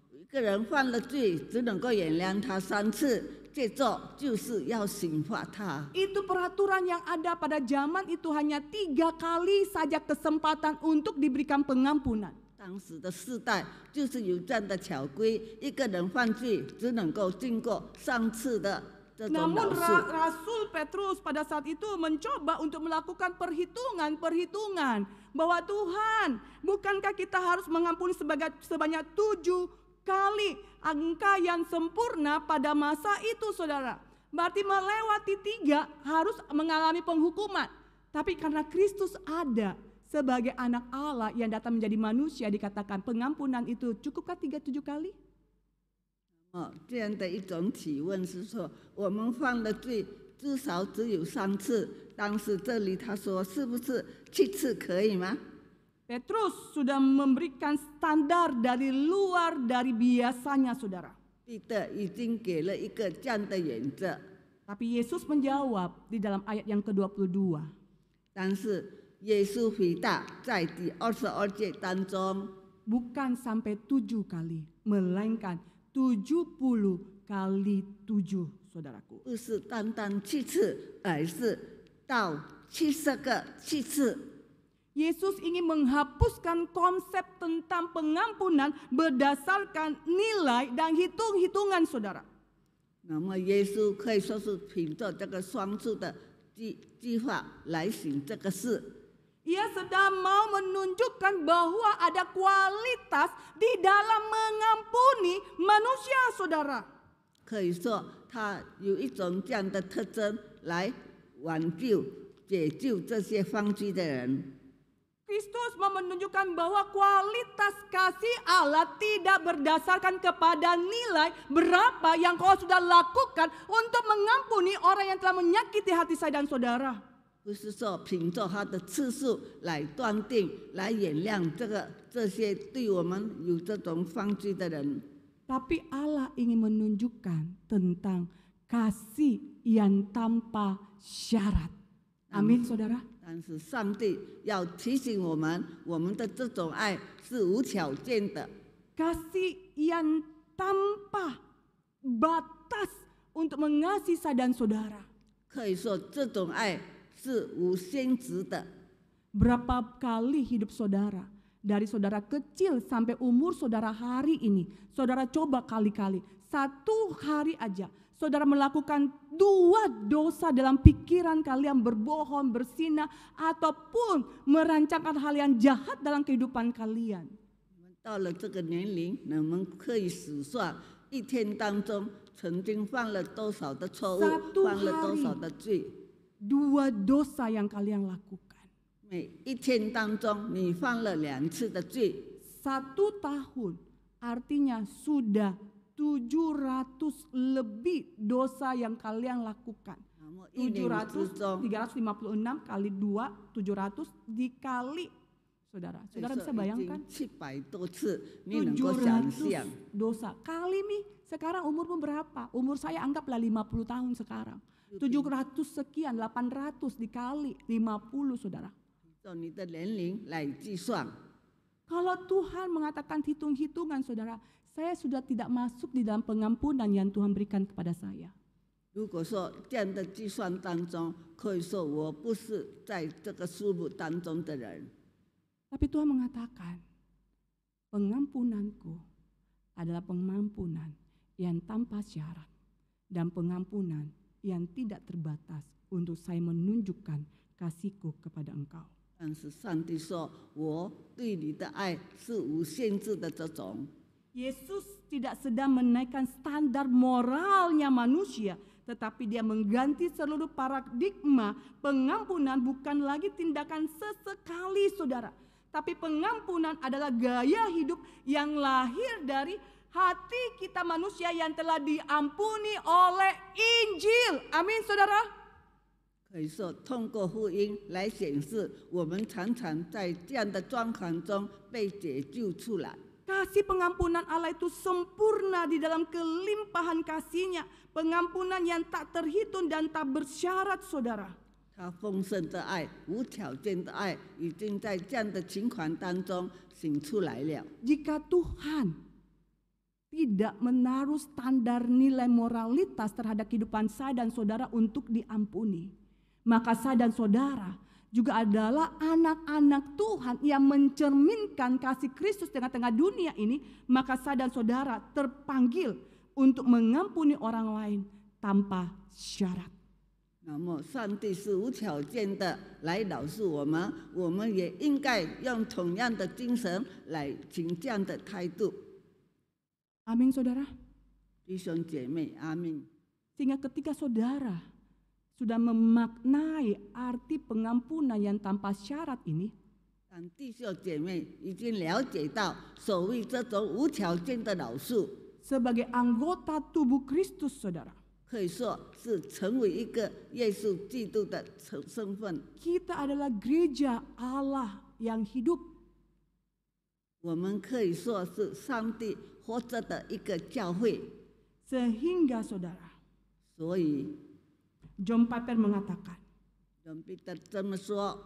Speaker 4: 一个人犯了罪，只能够原谅他3次。 接着就是要刑罚他。
Speaker 3: Itu peraturan yang ada pada zaman itu hanya 3 kali saja kesempatan untuk diberikan pengampunan.
Speaker 4: 当时的世代就是有这样的条规，一个人犯罪只能够经过3次的这种
Speaker 3: Namun
Speaker 4: 饶恕。
Speaker 3: Rasul Petrus pada saat itu mencoba untuk melakukan perhitungan bahwa Tuhan, bukankah kita harus mengampuni sebanyak 7 kali, angka yang sempurna pada masa itu saudara. Berarti melewati 3 harus mengalami penghukuman. Tapi karena Kristus ada sebagai anak Allah yang datang menjadi manusia, dikatakan pengampunan itu cukupkah 37 kali?
Speaker 4: 这样的一种提问是说，我们犯了罪至少只有3次，但是这里他说是不是7次可以吗？
Speaker 3: Petrus sudah memberikan standar dari luar dari biasanya, saudara.
Speaker 4: 彼得已经给了一个这样的原则，
Speaker 3: Tapi Yesus menjawab di dalam ayat yang ke-22.
Speaker 4: 但是耶稣回答在第22节当中，
Speaker 3: Bukan sampai 7 kali, melainkan 70 kali 7, saudaraku.
Speaker 4: 不是单单7次，而是到70个7次。
Speaker 3: Yesus ingin menghapuskan konsep tentang pengampunan berdasarkan nilai dan hitung-hitungan, saudara.
Speaker 4: 那么耶稣可以说是凭着这个双数的计划来行这个事。
Speaker 3: Ia sedang mau menunjukkan bahwa ada kualitas di dalam mengampuni manusia, saudara.
Speaker 4: 可以说，他有一种这样的特征来挽救、解救这些犯罪的人。
Speaker 3: Kristus mau menunjukkan bahwa kualitas kasih Allah tidak berdasarkan kepada nilai berapa yang kau sudah lakukan untuk mengampuni orang yang telah menyakiti hati saya dan saudara.
Speaker 4: 不是说凭着他的次数来断定、来原谅这些对我们有这种犯罪的人，
Speaker 3: Tapi Allah ingin menunjukkan tentang kasih yang tanpa syarat. Amin, saudara.
Speaker 4: 但是上帝要提醒我们，我们的这种爱是无条件的，
Speaker 3: Kasih yang tanpa batas untuk mengasihi saya dan saudara.
Speaker 4: 可以说这种爱是无限制的。
Speaker 3: Berapa kali hidup saudara, dari saudara kecil sampai umur saudara hari ini, saudara coba kali-kali, 1 hari aja, saudara melakukan 2 dosa dalam pikiran kalian, berbohong, bersinah, ataupun merancangkan hal yang jahat dalam kehidupan kalian.
Speaker 4: 到了这个年龄，我们可以数算一天当中曾经犯了多少的错误，
Speaker 3: Satu
Speaker 4: 犯了多
Speaker 3: hari
Speaker 4: 少的罪。
Speaker 3: 2 dosa yang kalian lakukan.
Speaker 4: 每一天当中，你犯了2次的罪，
Speaker 3: 1 tahun artinya sudah 700 lebih dosa yang kalian lakukan.
Speaker 4: 那么一年之中，
Speaker 3: 356 kali 2, 700 dikali. Saudara
Speaker 4: 所以
Speaker 3: bisa
Speaker 4: 说已
Speaker 3: bayangkan
Speaker 4: 经700多次，你能够想象。
Speaker 3: 700 dosa. Kali nih, sekarang umurmu berapa? Umur saya anggaplah 50 tahun sekarang. 700 sekian, 800 dikali 50, saudara.
Speaker 4: 用你的年龄来计算，
Speaker 3: Kalau Tuhan mengatakan hitung-hitungan, saudara, saya sudah tidak masuk di dalam pengampunan yang Tuhan berikan kepada saya.
Speaker 4: 如果说这样的计算当中，可以说我不是在这个数目当中的人。
Speaker 3: Tapi Tuhan mengatakan, pengampunanku adalah pengampunan yang tanpa syarat dan pengampunan yang tidak terbatas untuk saya menunjukkan kasihku kepada engkau.
Speaker 4: 但是上帝说，我对你的爱是无限制的这种。
Speaker 3: Yesus tidak sedang menaikkan standar moralnya manusia, tetapi dia mengganti seluruh paradigma pengampunan bukan lagi tindakan sesekali, saudara. Tapi pengampunan adalah gaya hidup yang lahir dari hati kita manusia yang telah diampuni oleh Injil. Amin, saudara.
Speaker 4: 可以说，通过福音来显示，我们常常在这样的状况中被解救出来。
Speaker 3: Kasih pengampunan Allah itu sempurna di dalam kelimpahan kasih-Nya. Pengampunan yang tak terhitung dan tak bersyarat, saudara.
Speaker 4: 他丰盛的爱、无条件的爱，已经在这样的情况当中行出来了。
Speaker 3: Jika Tuhan tidak menaruh standar nilai moralitas terhadap kehidupan saya dan saudara untuk diampuni, maka saya dan saudara juga adalah anak-anak Tuhan yang mencerminkan kasih Kristus tengah-tengah dunia ini, maka saya dan saudara terpanggil untuk mengampuni orang lain tanpa syarat.
Speaker 4: 那么，上帝是无条件的来饶恕我们，我们也应该用同样的精神来请这样的态度。
Speaker 3: Amin, saudara.
Speaker 4: 弟兄姐妹，阿门。
Speaker 3: Sehingga ketika saudara sudah memaknai arti pengampunan yang tanpa syarat ini,
Speaker 4: 但弟兄姐妹已经了解到所谓这种无条件的饶恕，
Speaker 3: sebagai anggota tubuh Kristus, saudara,
Speaker 4: 可以说是成为一个耶稣基督的身份。
Speaker 3: kita adalah gereja Allah yang hidup.
Speaker 4: 我们可以说是上帝活着的一个教会。
Speaker 3: Sehingga saudara,
Speaker 4: 所以
Speaker 3: John Piper mengatakan,
Speaker 4: 人彼得这么说，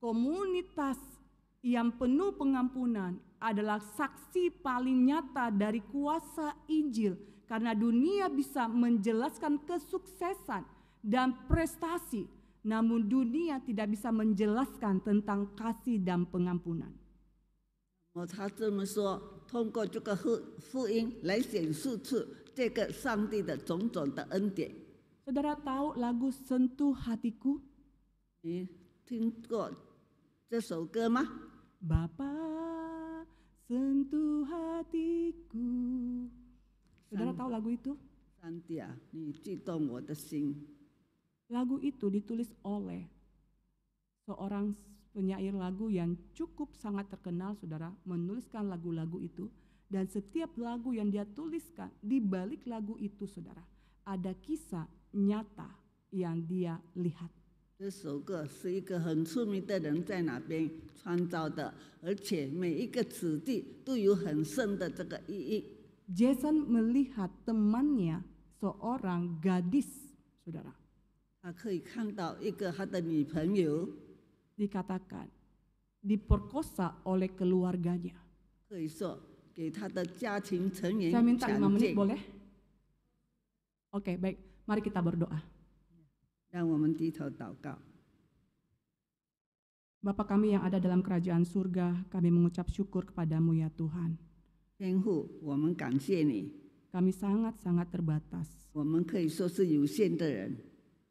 Speaker 3: komunitas yang penuh pengampunan adalah saksi paling nyata dari kuasa Injil, karena dunia bisa menjelaskan kesuksesan dan prestasi, namun dunia tidak bisa menjelaskan tentang kasih dan pengampunan.
Speaker 4: 他这么说，通过这个福音来显示出这个上帝的种种的恩典。
Speaker 3: Saudara tahu lagu Sentuh Hatiku?
Speaker 4: 你听过这首歌吗？
Speaker 3: Bapa sentuh hatiku. Saudara tahu lagu itu?
Speaker 4: 上帝啊，你激动我的心。
Speaker 3: Lagu itu ditulis oleh seorang penyair lagu yang cukup sangat terkenal, saudara, menuliskan lagu-lagu itu. Dan setiap lagu yang dia tuliskan, di balik lagu itu, saudara, ada kisah nyata yang dia lihat.
Speaker 4: 这首歌是一个很出名的人在那边创造的，而且每一个子弟都有很深的这个意义。
Speaker 3: Jason melihat temannya, seorang gadis, saudara,
Speaker 4: 他可以看到一个他的女朋友，
Speaker 3: dikatakan diperkosa oleh keluarganya.
Speaker 4: 可以说给他的家庭成员
Speaker 3: Saya minta 5
Speaker 4: 强
Speaker 3: menit
Speaker 4: 奸。
Speaker 3: boleh? Oke, baik. Mari kita berdoa.
Speaker 4: 让我们低头祷告。
Speaker 3: Bapa kami yang ada dalam kerajaan surga, kami mengucap syukur kepadamu ya Tuhan.
Speaker 4: 天父，我们感谢你，
Speaker 3: Kami sangat-sangat terbatas.
Speaker 4: 我们可以说是有限的人，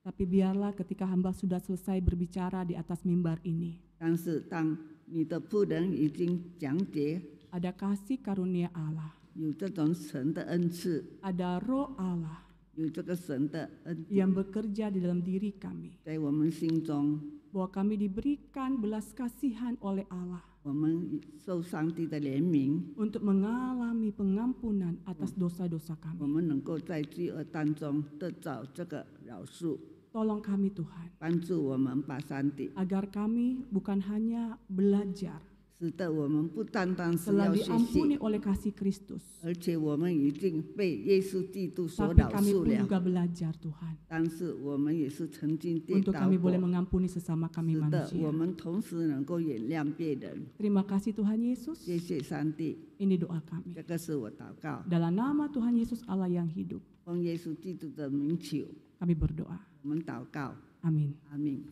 Speaker 3: Tapi biarlah ketika hamba sudah selesai berbicara di atas mimbar ini,
Speaker 4: 但是当你的仆人已经讲解，
Speaker 3: ada kasih karunia Allah,
Speaker 4: 有这种神的恩赐，
Speaker 3: ada roh Allah
Speaker 4: 有这个神的恩典
Speaker 3: yang bekerja di dalam diri kami,
Speaker 4: 在我们心中，
Speaker 3: bahwa kami diberikan belas kasihan oleh Allah
Speaker 4: 我们受上帝的怜悯，
Speaker 3: untuk mengalami pengampunan atas dosa-dosa
Speaker 4: 我
Speaker 3: kami.
Speaker 4: 们能够在罪恶当中得到这个饶恕，
Speaker 3: Tolong kami Tuhan,
Speaker 4: 帮助我们把上帝，
Speaker 3: agar kami bukan hanya belajar,
Speaker 4: 使得我们不单单是
Speaker 3: telah
Speaker 4: 要学
Speaker 3: diampuni
Speaker 4: 习，
Speaker 3: oleh kasih Kristus,
Speaker 4: 而且我们已经被耶稣基督所
Speaker 3: tapi
Speaker 4: 饶
Speaker 3: kami
Speaker 4: 恕
Speaker 3: pun
Speaker 4: 了。
Speaker 3: juga belajar Tuhan,
Speaker 4: 但是我们也是曾经跌
Speaker 3: untuk
Speaker 4: 倒
Speaker 3: kami boleh
Speaker 4: 过，
Speaker 3: mengampuni sesama kami
Speaker 4: 使得
Speaker 3: manusia.
Speaker 4: 我们同时能够原谅别人。
Speaker 3: Terima kasih Tuhan Yesus,
Speaker 4: 谢谢上帝，
Speaker 3: ini doa kami.
Speaker 4: 这个是我祷告，
Speaker 3: Dalam nama Tuhan Yesus Allah yang hidup,
Speaker 4: 奉耶稣基督的名求，
Speaker 3: kami berdoa.
Speaker 4: 我们祷告，
Speaker 3: Amin.
Speaker 4: 阿明。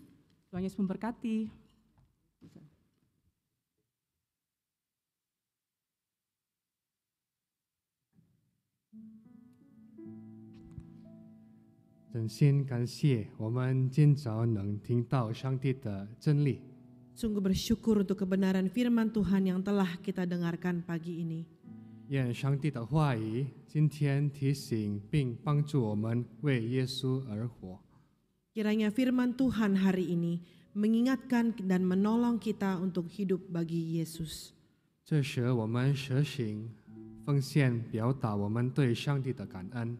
Speaker 3: Tuhan Yesus memberkati.
Speaker 1: “真心感谢我们今早能听到上帝的真理，
Speaker 2: Sungguh bersyukur untuk kebenaran firman Tuhan yang telah kita dengarkan pagi ini.
Speaker 1: 愿上帝的话语今天提醒并帮助我们为耶稣而活。
Speaker 2: Kiranya firman Tuhan hari ini mengingatkan dan menolong kita untuk hidup bagi Yesus.
Speaker 1: 这时我们舍行奉献，表达我们对上帝的感恩，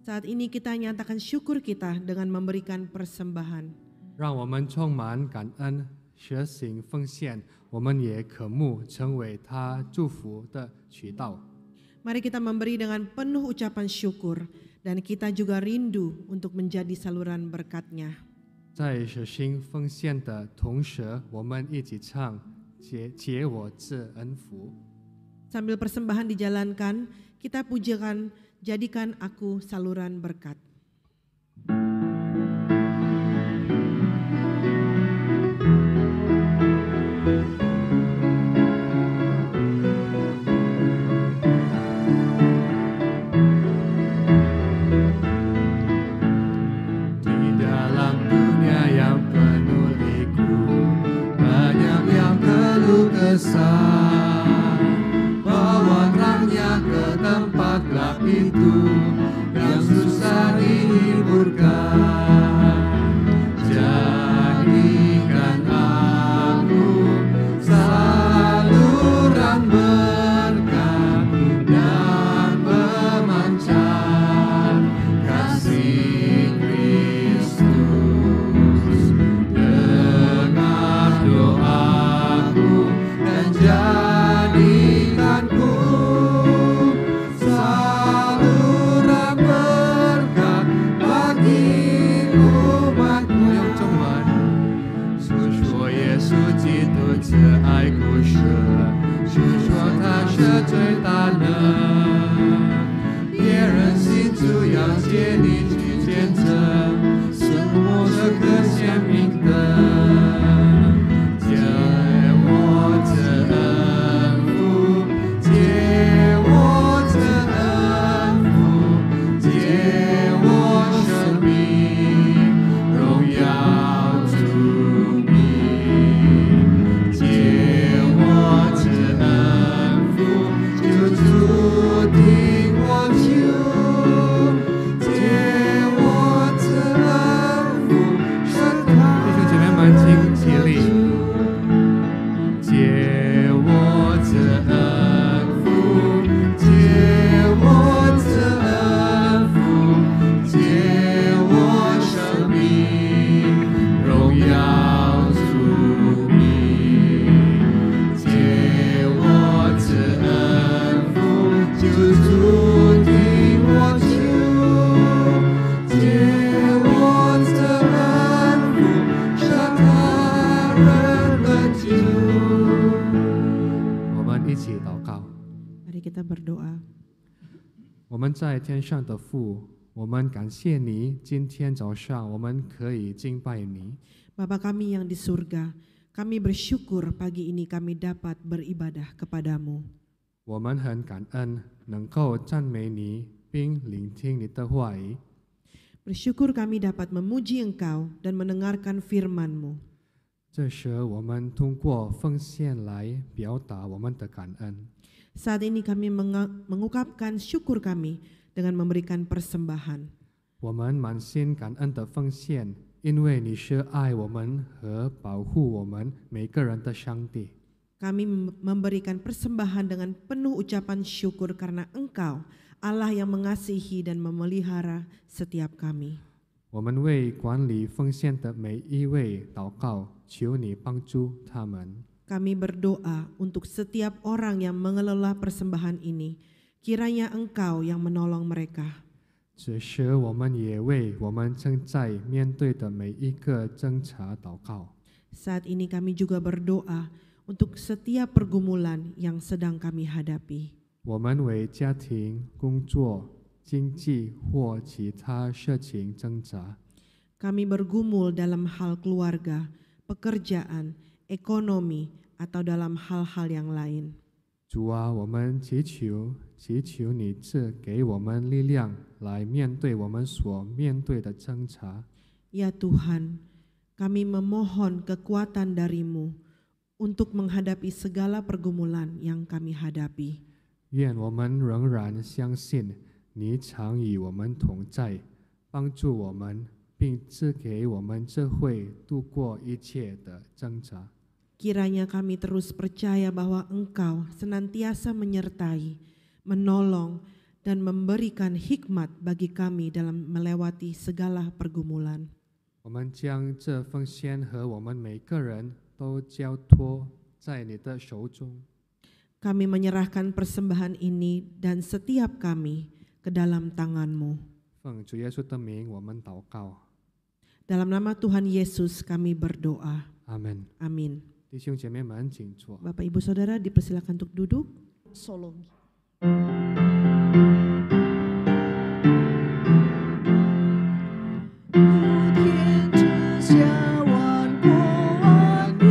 Speaker 2: Saat ini kita nyatakan syukur kita dengan memberikan persembahan.
Speaker 1: 让我们充满感恩，舍行奉献，我们也渴慕成为他祝福的渠道。
Speaker 2: Mari kita memberi dengan penuh ucapan syukur dan kita juga rindu untuk menjadi saluran berkat-Nya.
Speaker 1: 在舍行奉献的同时，我们一起唱解我之恩福。
Speaker 2: Sambil persembahan dijalankan, kita pujakan jadikan aku saluran berkat.
Speaker 1: Di dalam dunia yang penuh liku, banyak yang keluh kesah. Bawa terangnya ke tempat gelap itu, yang susah dihiburkan. 我们在天上的父，我们感谢你，今天早上我们可以敬拜你。
Speaker 2: Bapa kami yang di surga, kami bersyukur pagi ini kami dapat beribadah kepadamu.
Speaker 1: 我们很感恩能够赞美你，并聆听你的话语。
Speaker 2: Bersyukur kami dapat memuji Engkau dan mendengarkan firman-Mu.
Speaker 1: 这时，我们通过奉献来表达我们的感恩。
Speaker 2: Saat ini kami mengungkapkan syukur kami dengan memberikan persembahan.
Speaker 1: 我们满心感恩的奉献，因为你是爱我们和保护我们每个人的上帝。
Speaker 2: Kami memberikan persembahan dengan penuh ucapan syukur karena Engkau, Allah yang mengasihi dan memelihara setiap kami.
Speaker 1: 我们为管理奉献的每一位祷告，求你帮助他们。
Speaker 2: Kami berdoa untuk setiap orang yang mengelola persembahan ini, kiranya Engkau yang menolong mereka.
Speaker 1: 此时，我们也为我们正在面对的每一个挣扎祷告。
Speaker 2: Saat ini kami juga berdoa untuk setiap pergumulan yang sedang kami hadapi.
Speaker 1: 我们为家庭、工作、经济或其他事情挣扎。
Speaker 2: Kami bergumul dalam hal keluarga, pekerjaan, ekonomi, atau dalam hal-hal yang lain.
Speaker 1: 主啊，我们祈求你赐给我们力量来面对我们所面对的挣扎。
Speaker 2: Ya Tuhan, kami memohon kekuatan dari-Mu untuk menghadapi segala pergumulan yang kami hadapi.
Speaker 1: 愿我们仍然相信你常与我们同在，帮助我们，并赐给我们智慧度过一切的挣扎。
Speaker 2: Kiranya kami terus percaya bahwa Engkau senantiasa menyertai, menolong, dan memberikan hikmat bagi kami dalam melewati segala pergumulan.
Speaker 1: 我们将这奉献和我们每个人都交托在你的手中。
Speaker 2: Kami menyerahkan persembahan ini dan setiap kami ke dalam tangan-Mu.
Speaker 1: 奉主耶稣的名，我们祷告，
Speaker 2: Dalam nama Tuhan Yesus kami berdoa.
Speaker 1: 阿门。
Speaker 2: Amin.
Speaker 1: 弟兄姐妹们，请坐。
Speaker 2: Bapak Ibu Saudara dipersilakan untuk duduk.
Speaker 3: Solo.
Speaker 5: 天之下，万国万民，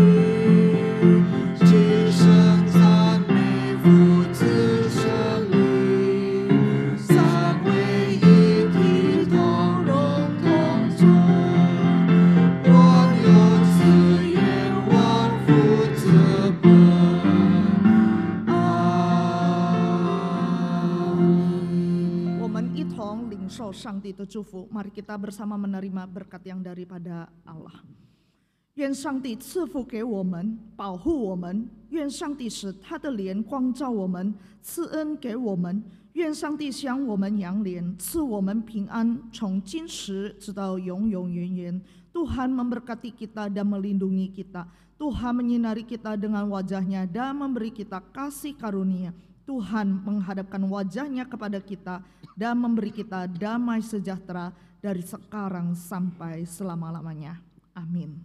Speaker 5: 齐声赞美父子圣灵，三位一体，同荣同尊，光有慈愿，万福之本。
Speaker 3: 我们一同领受上帝的祝福， mari kita bersama menerima berkat yang daripada Allah。 愿上帝赐福给我们，保护我们，愿上帝使他的脸光照我们，赐恩给我们，愿上帝向我们扬脸，赐我们平安，从今时直到永永远远。 Tuhan memberkati kita dan melindungi kita. Tuhan menyinari kita dengan wajahnya dan memberi kita kasih karunia. Tuhan menghadapkan wajahnya kepada kita dan memberi kita damai sejahtera dari sekarang sampai selama-lamanya. Amin.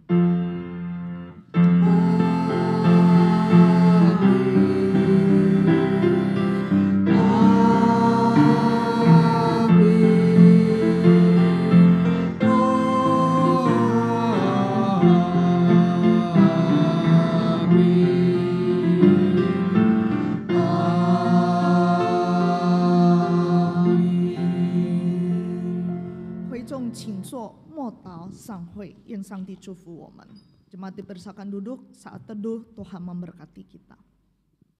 Speaker 3: Sanghui, 愿上帝祝福我们。Jemaat dipersilakan duduk, saat teduh Tuhan memberkati kita.